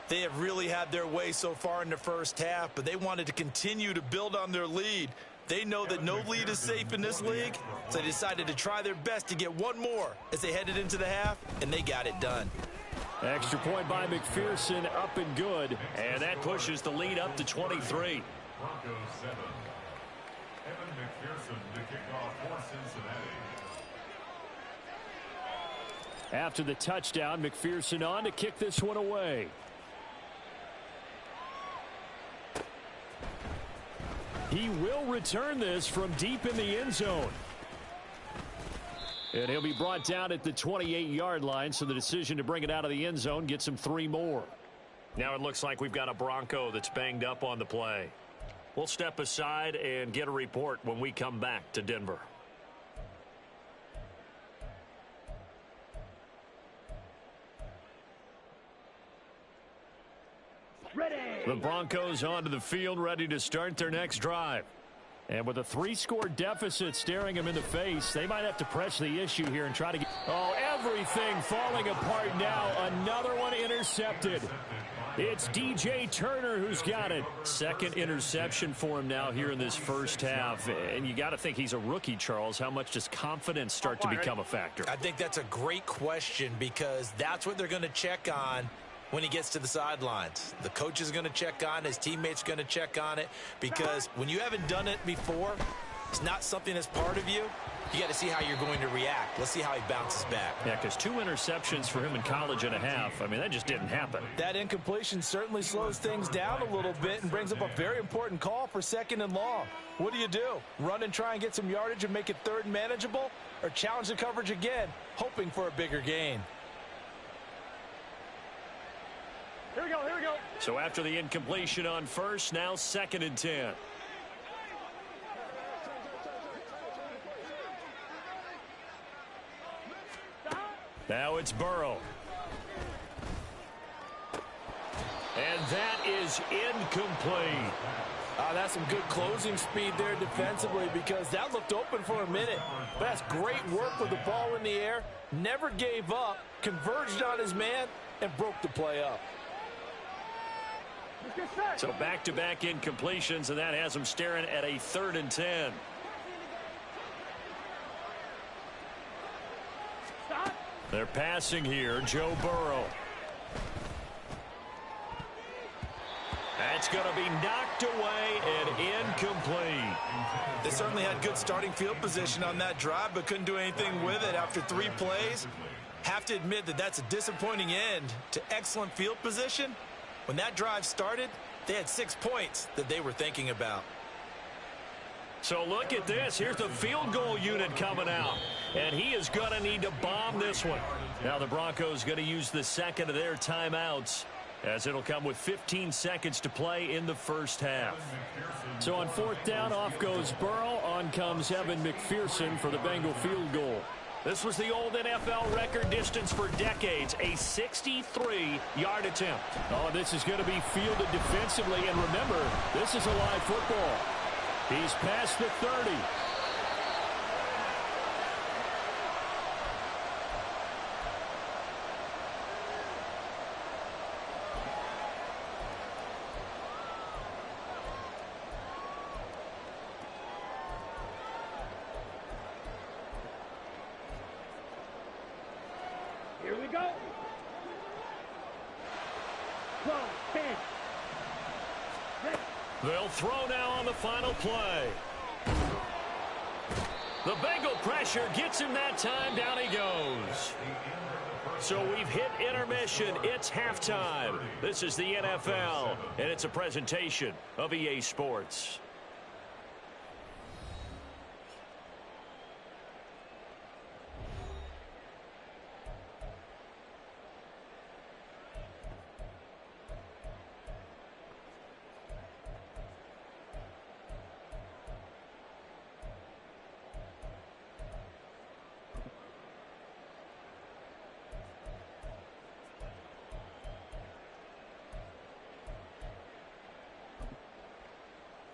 [SPEAKER 4] They have really had their way so far in the first half, but they wanted to continue to build on their lead. They know that no lead is safe in this league, so they decided to try their best to get one more as they headed into the half, and they got it done.
[SPEAKER 1] Extra point by McPherson, up and good. And that pushes the lead up to 23.
[SPEAKER 5] Broncos 7. Evan McPherson to kick off for Cincinnati.
[SPEAKER 1] After the touchdown, McPherson on to kick this one away. He will return this from deep in the end zone. And he'll be brought down at the 28-yard line, so the decision to bring it out of the end zone gets him 3 more.
[SPEAKER 3] Now it looks like we've got a Bronco that's banged up on the play. We'll step aside and get a report when we come back to Denver.
[SPEAKER 2] Ready.
[SPEAKER 1] The Broncos onto the field, ready to start their next drive. And with a 3-score deficit staring them in the face, they might have to press the issue here and try to get... Oh, everything falling apart now. Another one intercepted. It's DJ Turner who's got it. Second interception for him now here in this first half. And you got to think he's a rookie, Charles. How much does confidence start to become a factor?
[SPEAKER 4] I think that's a great question because that's what they're going to check on when he gets to the sidelines. The coach is going to check on it. His teammates are going to check on it because when you haven't done it before, it's not something that's part of you. You got to see how you're going to react. Let's see how he bounces back.
[SPEAKER 1] Yeah, because 2 interceptions for him in college and a half. I mean, that just didn't happen.
[SPEAKER 4] That incompletion certainly slows things down a little bit and brings up a very important call for 2nd and long. What do? Run and try and get some yardage and make it 3rd and manageable? Or challenge the coverage again, hoping for a bigger gain?
[SPEAKER 2] Here we go.
[SPEAKER 1] So after the incompletion on first, now 2nd and 10. Now it's Burrow. And that is incomplete.
[SPEAKER 4] That's some good closing speed there defensively because that looked open for a minute. But that's great work with the ball in the air. Never gave up, converged on his man, and broke the play up.
[SPEAKER 1] So back-to-back incompletions, and that has them staring at a 3rd and 10.
[SPEAKER 2] Stop.
[SPEAKER 1] They're passing here, Joe Burrow. That's going to be knocked away and incomplete.
[SPEAKER 4] They certainly had good starting field position on that drive, but couldn't do anything with it after 3 plays. Have to admit that that's a disappointing end to excellent field position. When that drive started, they had 6 points that they were thinking about.
[SPEAKER 3] So look at this. Here's the field goal unit coming out. And he is going to need to bomb this one. Now the Broncos going to use the second of their timeouts, as it'll come with 15 seconds to play in the first half. So on fourth down, off goes Burrow. On comes Evan McPherson for the Bengal field goal. This was the old NFL record distance for decades, a 63-yard attempt. Oh, this is going to be fielded defensively. And remember, this is a live football. He's past the 30.
[SPEAKER 2] Here we go. 12, 10.
[SPEAKER 3] They'll throw now on the final play. The Bengal pressure gets him that time. Down he goes. So we've hit intermission. It's halftime. This is the NFL, and it's a presentation of EA Sports.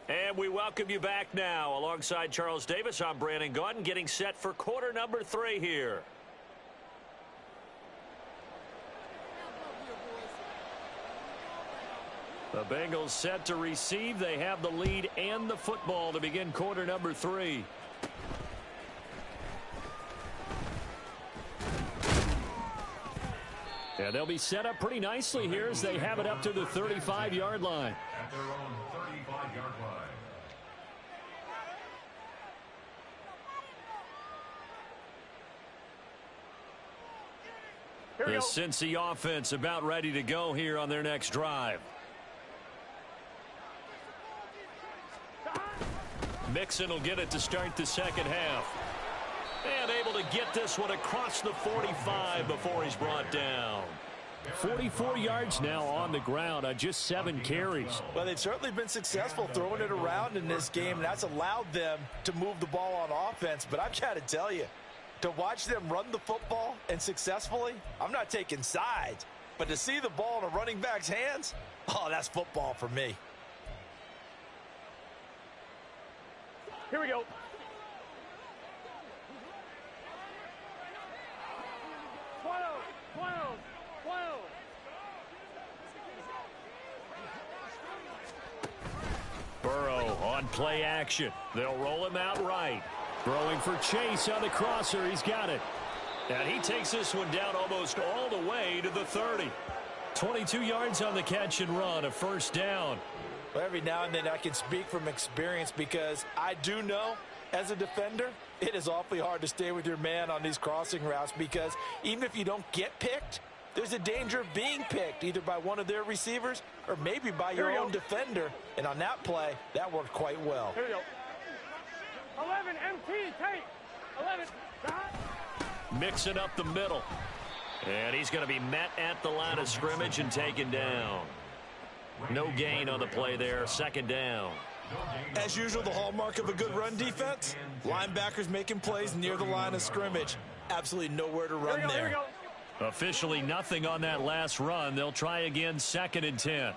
[SPEAKER 3] And we welcome you back now. Alongside Charles Davis, I'm Brandon Gaudin, getting set for quarter number 3 here. The Bengals set to receive. They have the lead and the football to begin quarter number 3. Yeah, they'll be set up pretty nicely here as they have it up to the 35-yard line.
[SPEAKER 5] At their own 35-yard line.
[SPEAKER 3] The Cincy offense about ready to go here on their next drive. Mixon will get it to start the second half. And able to get this one across the 45 before he's brought down. 44 yards now on the ground on just 7 carries.
[SPEAKER 4] Well, they've certainly been successful throwing it around in this game, and that's allowed them to move the ball on offense. But I've got to tell you, to watch them run the football and successfully, I'm not taking sides, but to see the ball in a running back's hands, oh, that's football for me.
[SPEAKER 2] Here we go.
[SPEAKER 3] Burrow on play action. They'll roll him out right. Throwing for Chase on the crosser. He's got it. And he takes this one down almost all the way to the 30. 22 yards on the catch and run, a first down.
[SPEAKER 4] Well, every now and then I can speak from experience because I do know as a defender, it is awfully hard to stay with your man on these crossing routes because even if you don't get picked, there's a danger of being picked either by one of their receivers or maybe by your own defender. And on that play, that worked quite well.
[SPEAKER 2] Here we go. 11 MT tape. 11.
[SPEAKER 3] Mixing up the middle. And he's going to be met at the line of scrimmage and taken down. No gain on the play there. Second down.
[SPEAKER 4] As usual, the hallmark of a good run defense, linebackers making plays near the line of scrimmage. Absolutely nowhere to run there.
[SPEAKER 2] Here we go.
[SPEAKER 3] Officially nothing on that last run. They'll try again, 2nd and 10.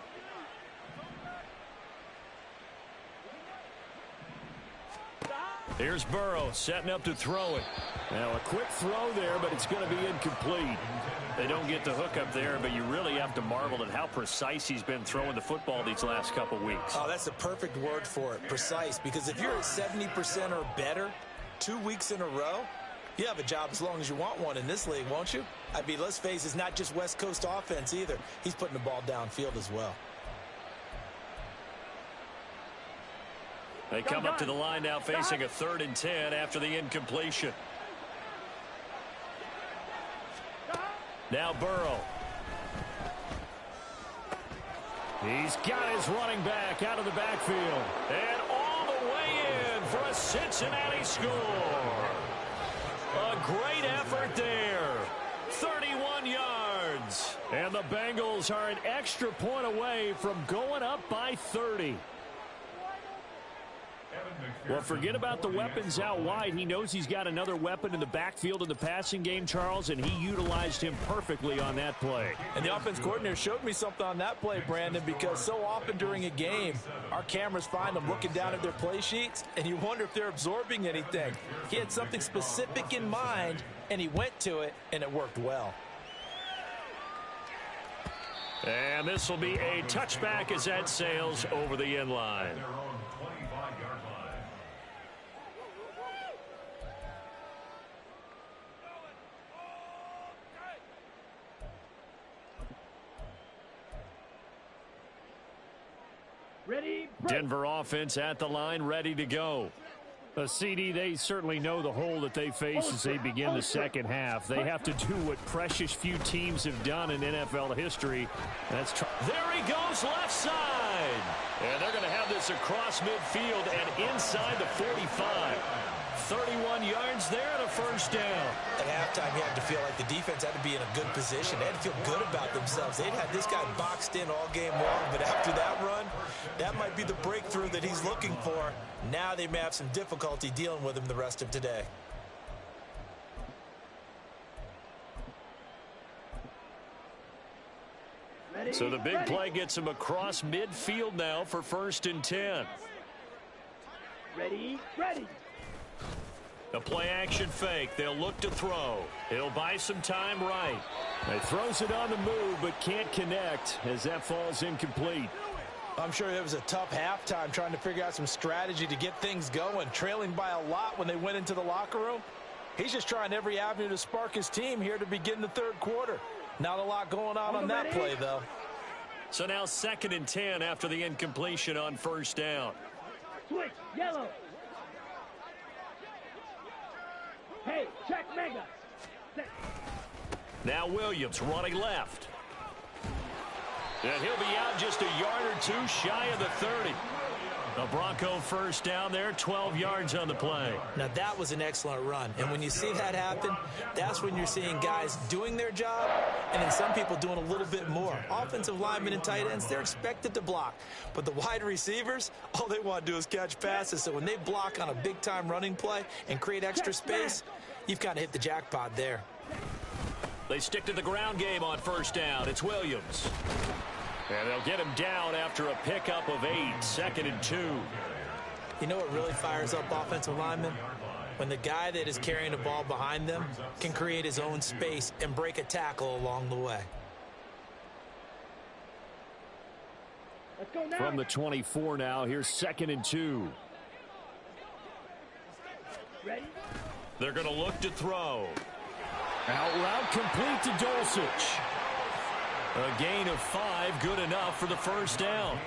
[SPEAKER 3] Here's Burrow setting up to throw it. Now a quick throw there, but it's going to be incomplete. They don't get the hook up there, but you really have to marvel at how precise he's been throwing the football these last couple weeks.
[SPEAKER 4] Oh, that's the perfect word for it, precise, because if you're at 70% or better 2 weeks in a row, you have a job as long as you want one in this league, won't you? I mean, let's face it, it's not just West Coast offense either. He's putting the ball downfield as well.
[SPEAKER 3] They come up to the line now facing a 3rd and 10 after the incompletion. Now Burrow. He's got his running back out of the backfield. And all the way in for a Cincinnati score. A great effort there. 31 yards. And the Bengals are an extra point away from going up by 30. Well, forget about the weapons out wide. He knows he's got another weapon in the backfield in the passing game, Charles, and he utilized him perfectly on that play.
[SPEAKER 4] And the offense coordinator showed me something on that play, Brandon, because so often during a game, our cameras find them looking down at their play sheets, and you wonder if they're absorbing anything. He had something specific in mind, and he went to it, and it worked well.
[SPEAKER 3] And this will be a touchback as that sails over the end line. Denver offense at the line, ready to go. A CD, they certainly know the hole that they face as they begin the second half. They have to do what precious few teams have done in NFL history. There he goes, left side. And they're going to have this across midfield and inside the 45. 31 yards there and a first down.
[SPEAKER 4] At halftime, you had to feel like the defense had to be in a good position. They had to feel good about themselves. They'd had this guy boxed in all game long, but after that run, that might be the breakthrough that he's looking for. Now they may have some difficulty dealing with him the rest of today.
[SPEAKER 3] So the big play gets him across midfield now for 1st and 10.
[SPEAKER 2] Ready.
[SPEAKER 3] The play action fake. They'll look to throw. He'll buy some time right. He throws it on the move but can't connect as that falls incomplete.
[SPEAKER 4] I'm sure it was a tough halftime trying to figure out some strategy to get things going. Trailing by a lot when they went into the locker room. He's just trying every avenue to spark his team here to begin the third quarter. Not a lot going on that play, though.
[SPEAKER 3] So now 2nd and 10 after the incompletion on 1st down.
[SPEAKER 2] Switch, yellow. Hey, check mega.
[SPEAKER 3] Now Williams running left. And he'll be out just a yard or two shy of the 30. The Bronco first down there, 12 yards on the play.
[SPEAKER 4] Now that was an excellent run. And when you see that happen, that's when you're seeing guys doing their job and then some people doing a little bit more. Offensive linemen and tight ends, they're expected to block. But the wide receivers, all they want to do is catch passes. So when they block on a big-time running play and create extra space, you've kind of hit the jackpot there.
[SPEAKER 3] They stick to the ground game on 1st down. It's Williams. And they'll get him down after a pickup of 8, 2nd and 2.
[SPEAKER 4] You know what really fires up offensive linemen? When the guy that is carrying the ball behind them can create his own space and break a tackle along the way.
[SPEAKER 2] Let's go now.
[SPEAKER 3] From the 24 now, here's 2nd and 2.
[SPEAKER 2] Ready?
[SPEAKER 3] They're going to look to throw. Out route complete to Dulcich. A gain of 5, good enough for the first down.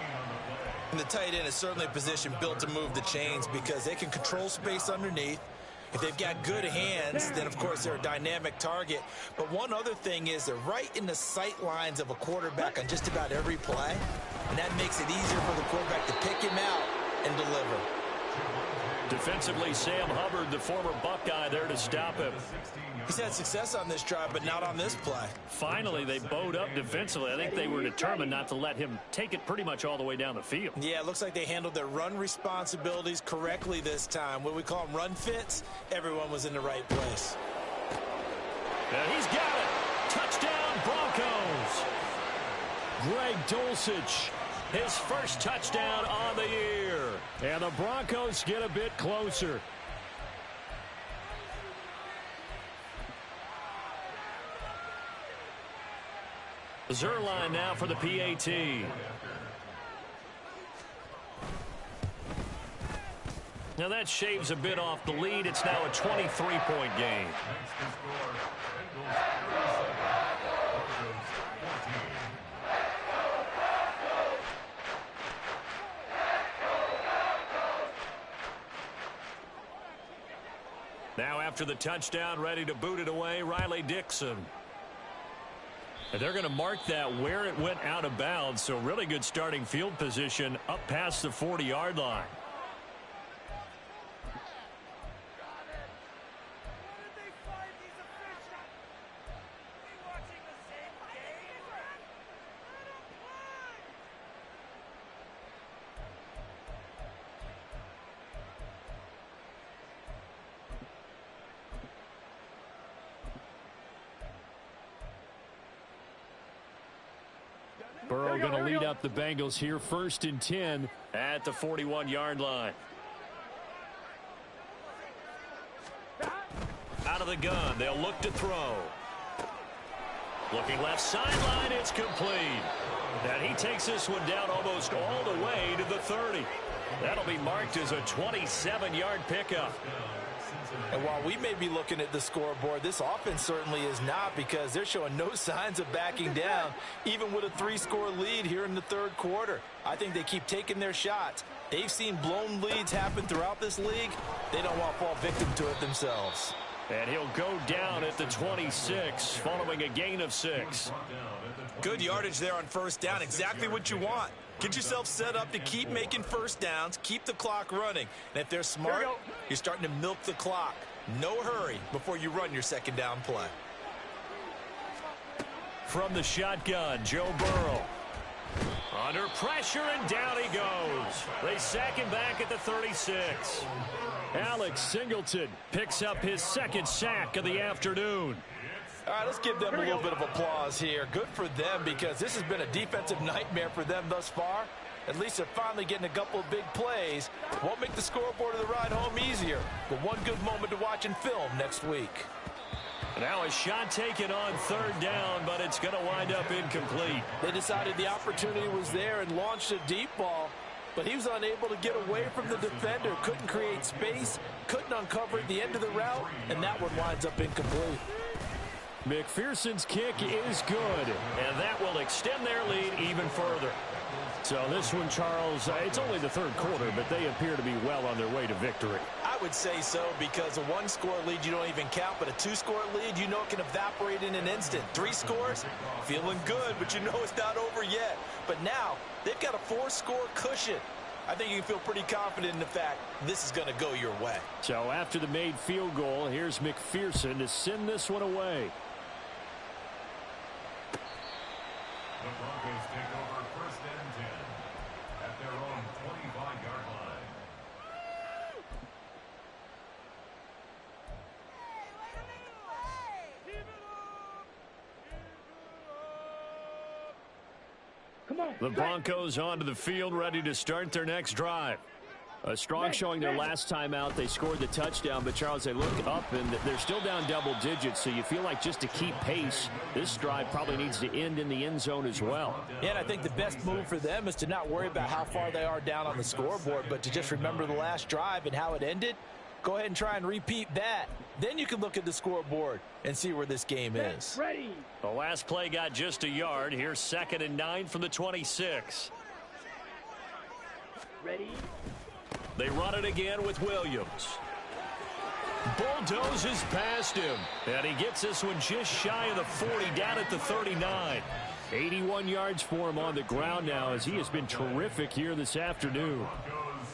[SPEAKER 4] And the tight end is certainly a position built to move the chains because they can control space underneath. If they've got good hands, then of course they're a dynamic target. But one other thing is they're right in the sight lines of a quarterback on just about every play. And that makes it easier for the quarterback to pick him out and deliver.
[SPEAKER 3] Defensively, Sam Hubbard, the former Buckeye, there to stop him.
[SPEAKER 4] He's had success on this drive, but not on this play.
[SPEAKER 3] Finally, they bowed up defensively. I think they were determined not to let him take it pretty much all the way down the field.
[SPEAKER 4] Yeah, it looks like they handled their run responsibilities correctly this time. What we call them run fits, everyone was in the right place.
[SPEAKER 3] And he's got it. Touchdown, Broncos. Greg Dulcich, his first touchdown on the year. And the Broncos get a bit closer. Zuerlein now for the PAT. Now that shaves a bit off the lead. It's now a 23-point game. Now after the touchdown, ready to boot it away, Riley Dixon. And they're going to mark that where it went out of bounds, so really good starting field position up past the 40-yard line. Burrow going to lead up the Bengals here, 1st and 10 at the 41-yard line. Out of the gun, they'll look to throw. Looking left sideline, it's complete. And he takes this one down almost all the way to the 30. That'll be marked as a 27-yard pickup.
[SPEAKER 4] And while we may be looking at the scoreboard, this offense certainly is not, because they're showing no signs of backing down, even with a 3-score lead here in the 3rd quarter. I think they keep taking their shots. They've seen blown leads happen throughout this league. They don't want to fall victim to it themselves.
[SPEAKER 3] And he'll go down at the 26 following a gain of 6.
[SPEAKER 4] Good yardage there on 1st down. Exactly what you want. Get yourself set up to keep making 1st downs, keep the clock running. And if they're smart, you're starting to milk the clock. No hurry before you run your 2nd down play.
[SPEAKER 3] From the shotgun, Joe Burrow. Under pressure, and down he goes. They sack him back at the 36. Alex Singleton picks up his 2nd sack of the afternoon.
[SPEAKER 4] All right, let's give them a little bit of applause here. Good for them, because this has been a defensive nightmare for them thus far. At least they're finally getting a couple of big plays. Won't make the scoreboard of the ride home easier, but one good moment to watch in film next week.
[SPEAKER 3] Now a shot taken on 3rd down, but it's going to wind up incomplete.
[SPEAKER 4] They decided the opportunity was there and launched a deep ball, but he was unable to get away from the defender. Couldn't create space, couldn't uncover at the end of the route, and that one winds up incomplete.
[SPEAKER 3] McPherson's kick is good, and that will extend their lead even further. So this one, Charles, it's only the 3rd quarter, but they appear to be well on their way to victory.
[SPEAKER 4] I would say so, because a 1-score lead you don't even count, but a 2-score lead you know it can evaporate in an instant. 3 scores, feeling good, but you know it's not over yet. But now they've got a 4-score cushion. I think you can feel pretty confident in the fact this is going to go your way.
[SPEAKER 3] So after the made field goal, here's McPherson to send this one away.
[SPEAKER 5] The Broncos take over 1st and 10 at their own 25-yard line.
[SPEAKER 2] Come on.
[SPEAKER 3] The Broncos onto the field, ready to start their next drive. A strong showing their last time out. They scored the touchdown, but, Charles, they look up, and they're still down double digits, so you feel like just to keep pace, this drive probably needs to end in the end zone as well.
[SPEAKER 4] Yeah, and I think the best move for them is to not worry about how far they are down on the scoreboard, but to just remember the last drive and how it ended. Go ahead and try and repeat that. Then you can look at the scoreboard and see where this game is.
[SPEAKER 2] Ready.
[SPEAKER 3] The last play got just a yard. Here's 2nd and 9 from the 26.
[SPEAKER 2] Ready.
[SPEAKER 3] They run it again with Williams. Bulldozes past him. And he gets this one just shy of the 40, down at the 39. 81 yards for him on the ground now, as he has been terrific here this afternoon.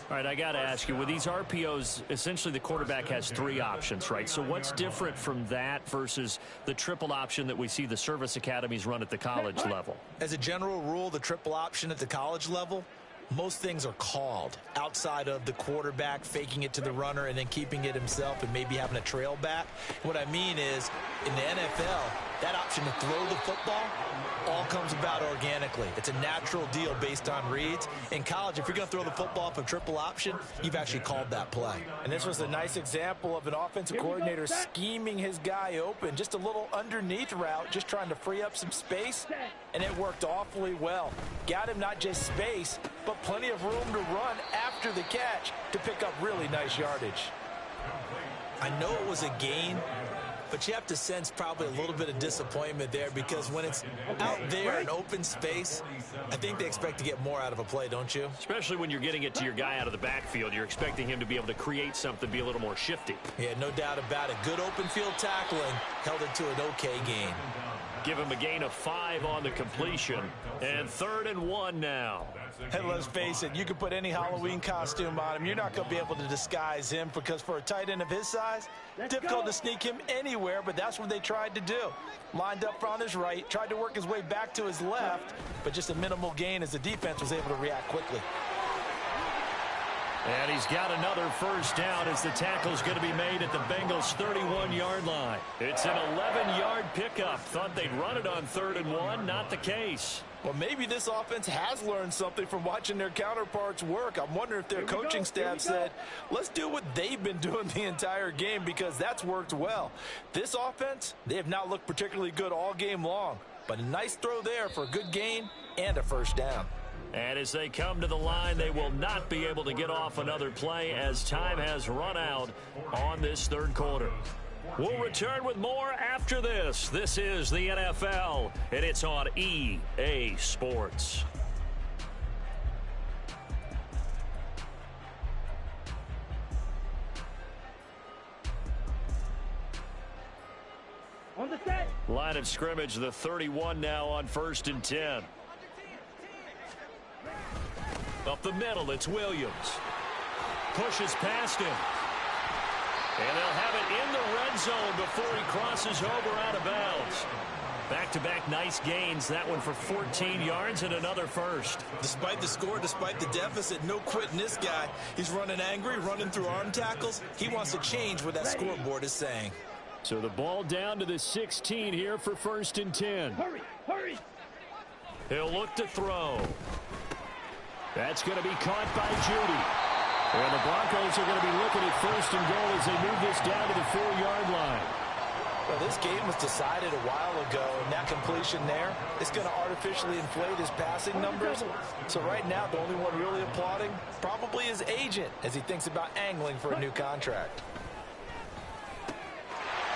[SPEAKER 3] All right, I got to ask you, with these RPOs, essentially the quarterback has 3 options, right? So what's different from that versus the triple option that we see the service academies run at the college level?
[SPEAKER 4] As a general rule, the triple option at the college level, most things are called outside of the quarterback faking it to the runner and then keeping it himself and maybe having a trail back. What I mean is, in the NFL, that option to throw the football all comes about organically. It's a natural deal based on reads. In college, if you're going to throw the football for triple option, you've actually called that play. And this was a nice example of an offensive coordinator scheming his guy open. Just a little underneath route, just trying to free up some space, and it worked awfully well. Got him not just space, but plenty of room to run after the catch to pick up really nice yardage. I know it was a gain, but you have to sense probably a little bit of disappointment there, because when it's out there in open space, I think they expect to get more out of a play, don't you?
[SPEAKER 3] Especially when you're getting it to your guy out of the backfield. You're expecting him to be able to create something, be a little more shifty.
[SPEAKER 4] Yeah, no doubt about it. Good open field tackling held it to an okay gain.
[SPEAKER 3] Give him a gain of 5 on the completion. And 3rd and 1 now.
[SPEAKER 4] And let's face it, you can put any Halloween costume on him. You're not going to be able to disguise him, because for a tight end of his size, difficult to sneak him anywhere, but that's what they tried to do. Lined up on his right, tried to work his way back to his left, but just a minimal gain as the defense was able to react quickly.
[SPEAKER 3] And he's got another 1st down as the tackle's going to be made at the Bengals' 31-yard line. It's an 11-yard pickup. Thought they'd run it on 3rd and 1. Not the case.
[SPEAKER 4] Well, maybe this offense has learned something from watching their counterparts work. I'm wondering if their coaching staff said, let's do what they've been doing the entire game, because that's worked well. This offense, they have not looked particularly good all game long, but a nice throw there for a good gain and a first down.
[SPEAKER 3] And as they come to the line, they will not be able to get off another play as time has run out on this third quarter. We'll return with more after this. This is the NFL, and it's on EA Sports.
[SPEAKER 2] On the set.
[SPEAKER 3] Line of scrimmage, the 31 now on 1st and 10. Up the middle, it's Williams. Pushes past him. And they'll have it in the red zone before he crosses over out of bounds. Back-to-back nice gains. That one for 14 yards and another first.
[SPEAKER 4] Despite the score, despite the deficit, no quitting this guy. He's running angry, running through arm tackles. He wants to change what that scoreboard is saying.
[SPEAKER 1] So the ball down to the 16 here for 1st and 10.
[SPEAKER 2] Hurry, hurry.
[SPEAKER 1] He'll look to throw. That's going to be caught by Judy. And the Broncos are going to be looking at 1st and goal as they move this down to the 4-yard line.
[SPEAKER 4] Well, this game was decided a while ago, and that completion there is going to artificially inflate his passing numbers. So right now, the only one really applauding probably his agent as he thinks about angling for a new contract.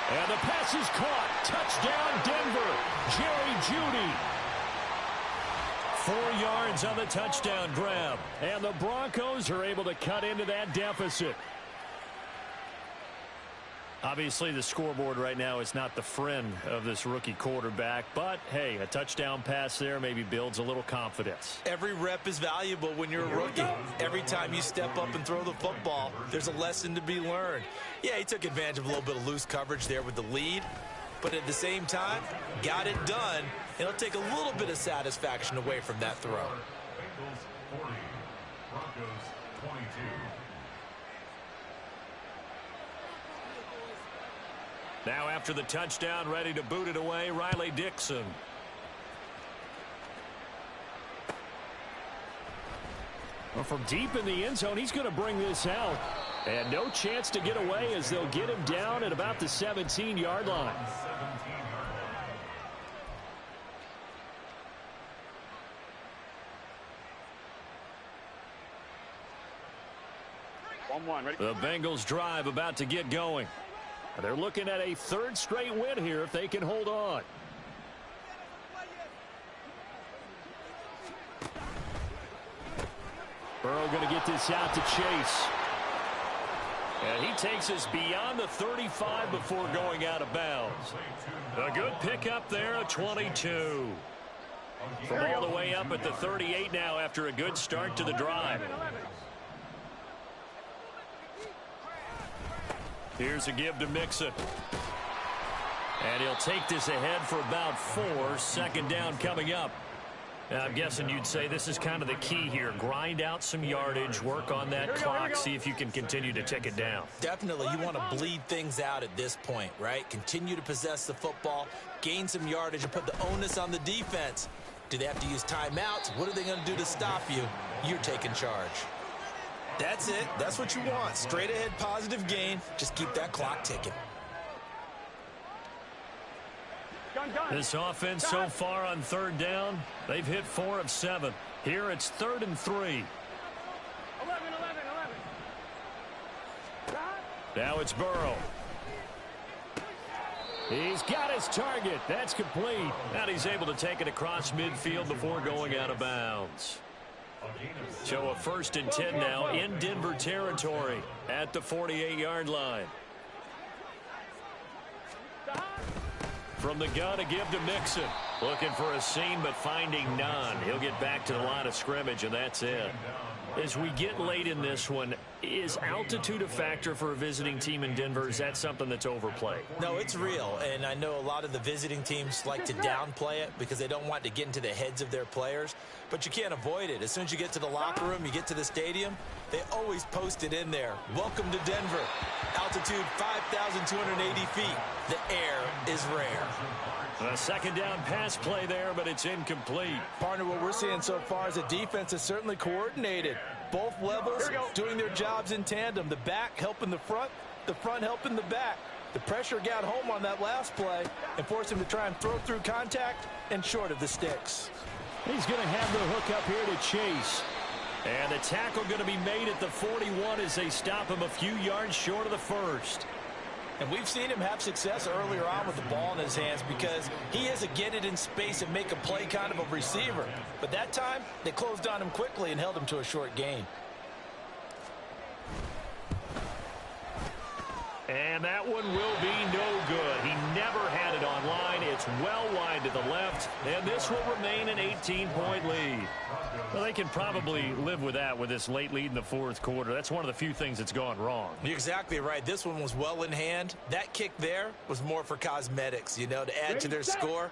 [SPEAKER 1] And the pass is caught. Touchdown, Denver. Jerry Judy. 4 yards on the touchdown grab. And the Broncos are able to cut into that deficit.
[SPEAKER 3] Obviously, the scoreboard right now is not the friend of this rookie quarterback. But, hey, a touchdown pass there maybe builds a little confidence.
[SPEAKER 4] Every rep is valuable when you're a rookie. Every time you step up and throw the football, there's a lesson to be learned. Yeah, he took advantage of a little bit of loose coverage there with the lead. But at the same time, got it done. It'll take a little bit of satisfaction away from that throw.
[SPEAKER 5] Bengals 40, Broncos 22.
[SPEAKER 3] Now after the touchdown, ready to boot it away, Riley Dixon.
[SPEAKER 1] Well, from deep in the end zone, he's going to bring this out. And no chance to get away as they'll get him down at about the 17-yard line.
[SPEAKER 2] 1-1, ready?
[SPEAKER 1] The Bengals drive about to get going. They're looking at a 3rd straight win here if they can hold on. Burrow going to get this out to Chase. And he takes us beyond the 35 before going out of bounds. A good pickup there, a 22. From all the way up at the 38 now after a good start to the drive. Here's a give to Mixon. And he'll take this ahead for about 4. 2nd down coming up. I'm guessing you'd say this is kind of the key here. Grind out some yardage, work on that clock, see if you can continue to tick it down.
[SPEAKER 4] Definitely, you want to bleed things out at this point, right? Continue to possess the football, gain some yardage, and put the onus on the defense. Do they have to use timeouts? What are they going to do to stop you? You're taking charge. That's it. That's what you want. Straight ahead positive gain. Just keep that clock ticking.
[SPEAKER 1] This offense so far on 3rd down, they've hit 4 of 7. Here it's 3rd and 3.
[SPEAKER 2] 11.
[SPEAKER 1] Now it's Burrow. He's got his target. That's complete. And he's able to take it across midfield before going out of bounds. So a 1st and 10 now in Denver territory at the 48-yard line. From the gun, a give to Mixon. Looking for a seam, but finding none. He'll get back to the line of scrimmage, and that's it. As we get late in this one,
[SPEAKER 3] Is altitude a factor for a visiting team in Denver? Is that something that's overplayed?
[SPEAKER 4] No, it's real, and I know a lot of the visiting teams like to downplay it because they don't want to get into the heads of their players, but you can't avoid it. As soon as you get to the locker room, you get to the stadium, they always post it in there. Welcome to Denver. Altitude 5,280 feet. The air is rare.
[SPEAKER 3] A second down pass play there, but it's incomplete.
[SPEAKER 4] Partner, what we're seeing so far is the defense is certainly coordinated. Both levels doing their jobs in tandem. The back helping the front helping the back. The pressure got home on that last play and forced him to try and throw through contact and short of the sticks.
[SPEAKER 1] He's going to have the hook up here to Chase.
[SPEAKER 3] And the tackle going to be made at the 41 as they stop him a few yards short of the first.
[SPEAKER 4] And we've seen him have success earlier on with the ball in his hands because he is a get it in space and make a play kind of a receiver. But that time, they closed on him quickly and held him to a short gain.
[SPEAKER 3] And that one will be no good. He never had it on line. It's well wide to the left, and this will remain an 18-point lead. Well, they can probably live with that with this late lead in the fourth quarter. That's one of the few things that's gone wrong.
[SPEAKER 4] You're exactly right. This one was well in hand. That kick there was more for cosmetics, you know, to add to their score.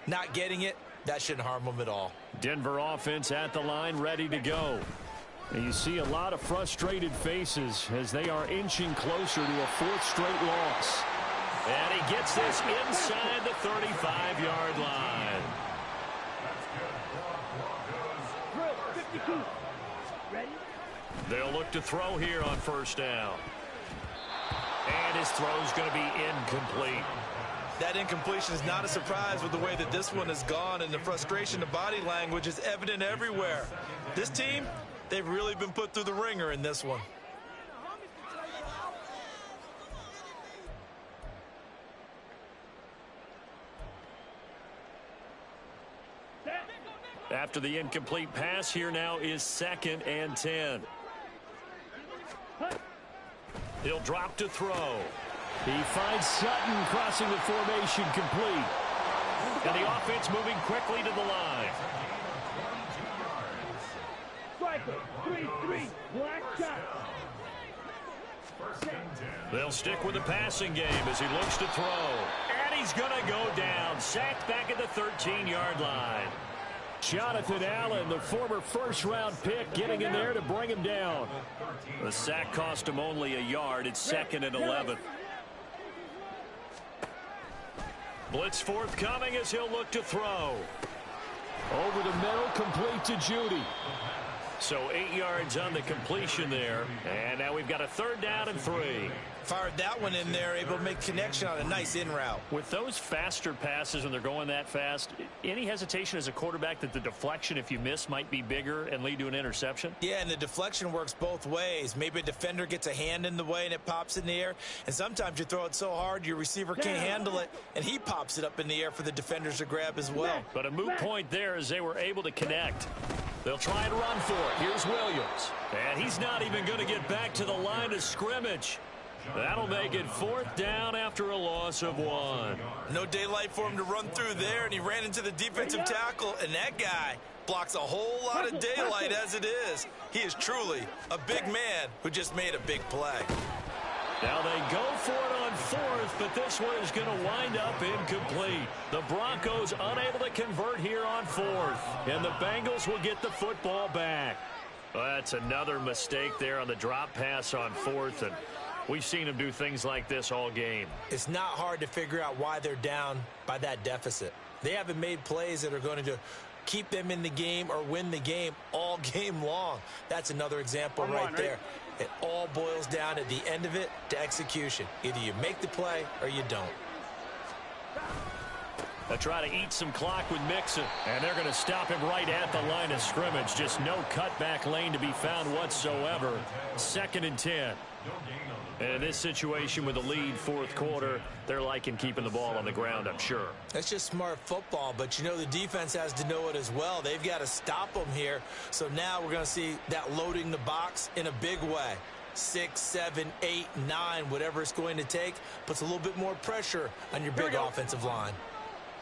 [SPEAKER 4] Not getting it, that shouldn't harm them at all.
[SPEAKER 3] Denver offense at the line, ready to go.
[SPEAKER 1] And you see a lot of frustrated faces as they are inching closer to a fourth straight loss.
[SPEAKER 3] And he gets this inside the 35-yard line.
[SPEAKER 2] Drill 52. Ready?
[SPEAKER 3] They'll look to throw here on first down. And his throw's going to be incomplete.
[SPEAKER 4] That incompletion is not a surprise with the way that this one has gone, and the frustration, the body language is evident everywhere. This team, they've really been put through the ringer in this one.
[SPEAKER 3] After the incomplete pass, here now is 2nd and 10. He'll drop to throw.
[SPEAKER 1] He finds Sutton crossing the formation complete.
[SPEAKER 3] And the offense moving quickly to the line.
[SPEAKER 2] Striker 3-3. Black shot.
[SPEAKER 3] They'll stick with the passing game as he looks to throw. And he's going to go down. Sacked back at the 13-yard line.
[SPEAKER 1] Jonathan Allen, the former first-round pick, getting in there to bring him down.
[SPEAKER 3] The sack cost him only a yard. It's 2nd and 11. Blitz forthcoming as he'll look to throw.
[SPEAKER 1] Over the middle, complete to Judy.
[SPEAKER 3] So 8 yards on the completion there. And now we've got a 3rd down and 3.
[SPEAKER 4] Fired that one in there, able to make connection on a nice in route.
[SPEAKER 3] With those faster passes when they're going that fast, any hesitation as a quarterback that the deflection, if you miss, might be bigger and lead to an interception?
[SPEAKER 4] Yeah, and the deflection works both ways. Maybe a defender gets a hand in the way and it pops in the air. And sometimes you throw it so hard your receiver can't handle it, and he pops it up in the air for the defenders to grab as well.
[SPEAKER 3] But a moot point there as they were able to connect. They'll try and run for it. Here's Williams. And he's not even going to get back to the line of scrimmage. That'll make it 4th down after a loss of 1.
[SPEAKER 4] No daylight for him to run through there, and he ran into the defensive tackle, and that guy blocks a whole lot of daylight as it is. He is truly a big man who just made a big play.
[SPEAKER 3] Now they go for it on 4th, but this one is going to wind up incomplete. The Broncos unable to convert here on 4th, and the Bengals will get the football back. Well, that's another mistake there on the drop pass on 4th, and we've seen them do things like this all game.
[SPEAKER 4] It's not hard to figure out why they're down by that deficit. They haven't made plays that are going to keep them in the game or win the game all game long. That's another example right there. It all boils down at the end of it to execution. Either you make the play or you don't.
[SPEAKER 3] They'll try to eat some clock with Mixon, and they're going to stop him right at the line of scrimmage. Just no cutback lane to be found whatsoever. 2nd and 10. And in this situation with the lead 4th quarter, they're liking keeping the ball on the ground, I'm sure.
[SPEAKER 4] That's just smart football, but you know the defense has to know it as well. They've got to stop them here. So now we're going to see that loading the box in a big way. 6, 7, 8, 9, whatever it's going to take, puts a little bit more pressure on your big offensive line.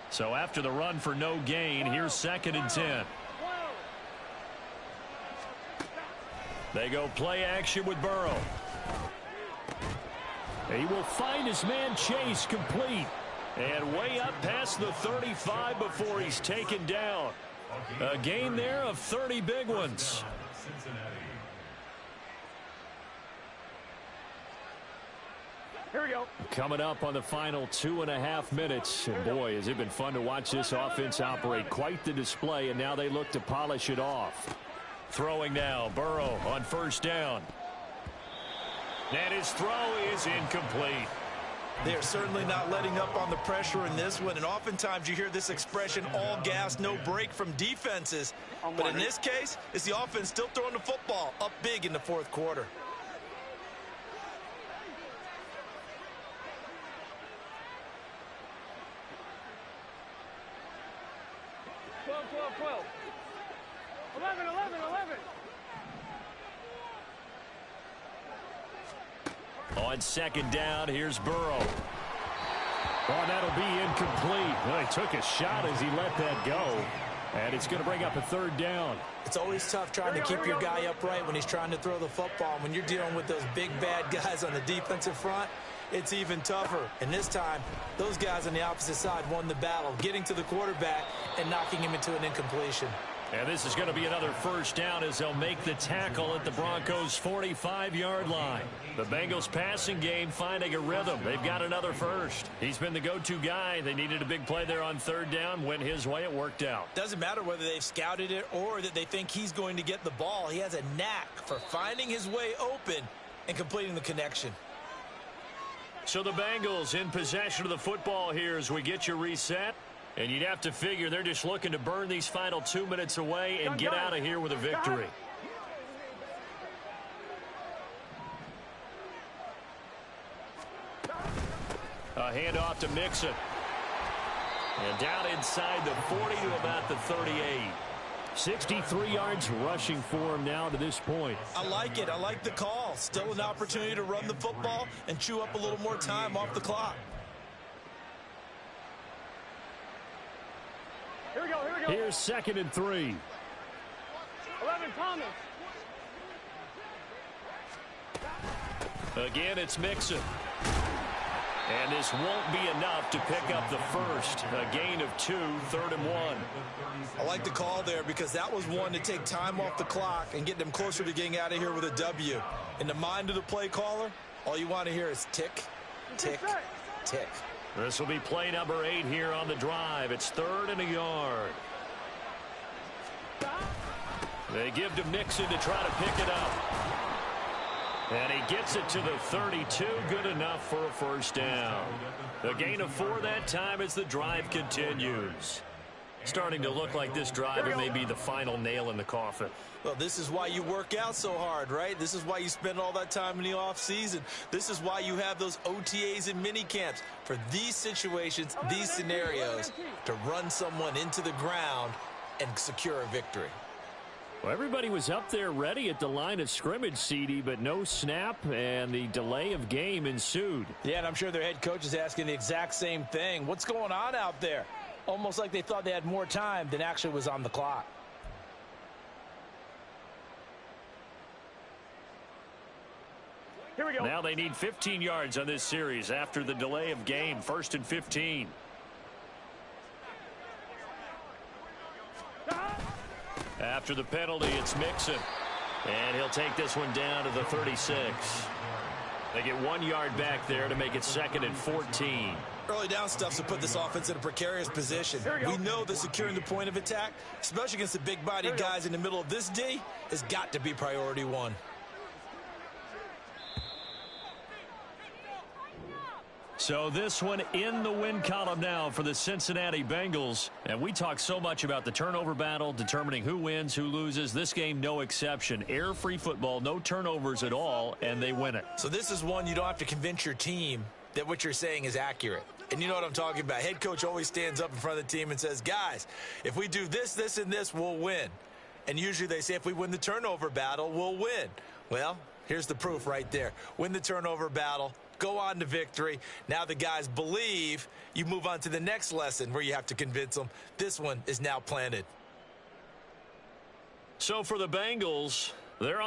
[SPEAKER 3] So after the run for no gain, here's 2nd and 10. They go play action with Burrow. He will find his man Chase complete. And way up past the 35 before he's taken down. A gain there of 30 big ones.
[SPEAKER 2] Here we go.
[SPEAKER 3] Coming up on the final 2.5 minutes. And boy, has it been fun to watch this offense operate. Quite the display, and now they look to polish it off. Throwing now, Burrow on first down. And his throw is incomplete.
[SPEAKER 4] They're certainly not letting up on the pressure in this one, and oftentimes you hear this expression, all gas, no break from defenses. But in this case, it's the offense still throwing the football up big in the fourth quarter.
[SPEAKER 2] Twelve. 11.
[SPEAKER 3] On second down, here's Burrow. Oh, that'll be incomplete. Well, he took a shot as he let that go. And it's going to bring up a third down.
[SPEAKER 4] It's always tough trying to keep your guy upright when he's trying to throw the football. When you're dealing with those big, bad guys on the defensive front, it's even tougher. And this time, those guys on the opposite side won the battle, getting to the quarterback and knocking him into an incompletion.
[SPEAKER 3] And this is going to be another first down as they'll make the tackle at the Broncos' 45-yard line. The Bengals passing game finding a rhythm. They've got another first. He's been the go-to guy. They needed a big play there on third down. Went his way. It worked out.
[SPEAKER 4] Doesn't matter whether they've scouted it or that they think he's going to get the ball. He has a knack for finding his way open and completing the connection.
[SPEAKER 3] So the Bengals in possession of the football here as we get you reset. And you'd have to figure they're just looking to burn these final 2 minutes away and get out of here with a victory. A handoff to Mixon. And down inside the 40 to about the 38. 63 yards rushing for him now to this point.
[SPEAKER 4] I like it. I like the call. Still an opportunity to run the football and chew up a little more time off the clock.
[SPEAKER 2] Here we go.
[SPEAKER 3] Here's 2nd and 3.
[SPEAKER 2] 11, Thomas.
[SPEAKER 3] Again, it's Mixon. And this won't be enough to pick up the first. A gain of 2, 3rd and 1.
[SPEAKER 4] I like the call there because that was one to take time off the clock and get them closer to getting out of here with a W. In the mind of the play caller, all you want to hear is tick, tick, tick.
[SPEAKER 3] This will be play number 8 here on the drive. It's 3rd and a yard. They give to Mixon to try to pick it up. And he gets it to the 32. Good enough for a first down. A gain of 4 that time as the drive continues. Starting to look like this drive may be the final nail in the coffin.
[SPEAKER 4] Well, this is why you work out so hard, right? This is why you spend all that time in the offseason. This is why you have those OTAs and mini camps for these situations, these scenarios, to run someone into the ground and secure a victory.
[SPEAKER 3] Well, everybody was up there ready at the line of scrimmage, CD, but no snap, and the delay of game ensued.
[SPEAKER 4] Yeah, and I'm sure their head coach is asking the exact same thing. What's going on out there? Almost like they thought they had more time than actually was on the clock.
[SPEAKER 2] Here we go.
[SPEAKER 3] Now they need 15 yards on this series after the delay of game. 1st and 15. After the penalty, it's Mixon. And he'll take this one down to the 36. They get 1 yard back there to make it 2nd and 14.
[SPEAKER 4] Early down stuff's to put this offense in a precarious position. We know that securing the point of attack, especially against the big-bodied guys in the middle of this D, has got to be priority 1.
[SPEAKER 3] So this one in the win column now for the Cincinnati Bengals. And we talk so much about the turnover battle, determining who wins, who loses. This game, no exception. Air-free football, no turnovers at all, and they win it.
[SPEAKER 4] So this is one you don't have to convince your team that what you're saying is accurate. And you know what I'm talking about. Head coach always stands up in front of the team and says, guys, if we do this, this, and this, we'll win. And usually they say if we win the turnover battle, we'll win. Well, here's the proof right there. Win the turnover battle. Go on to victory. Now the guys believe. You move on to the next lesson where you have to convince them. This one is now planted.
[SPEAKER 3] So for the Bengals, they're on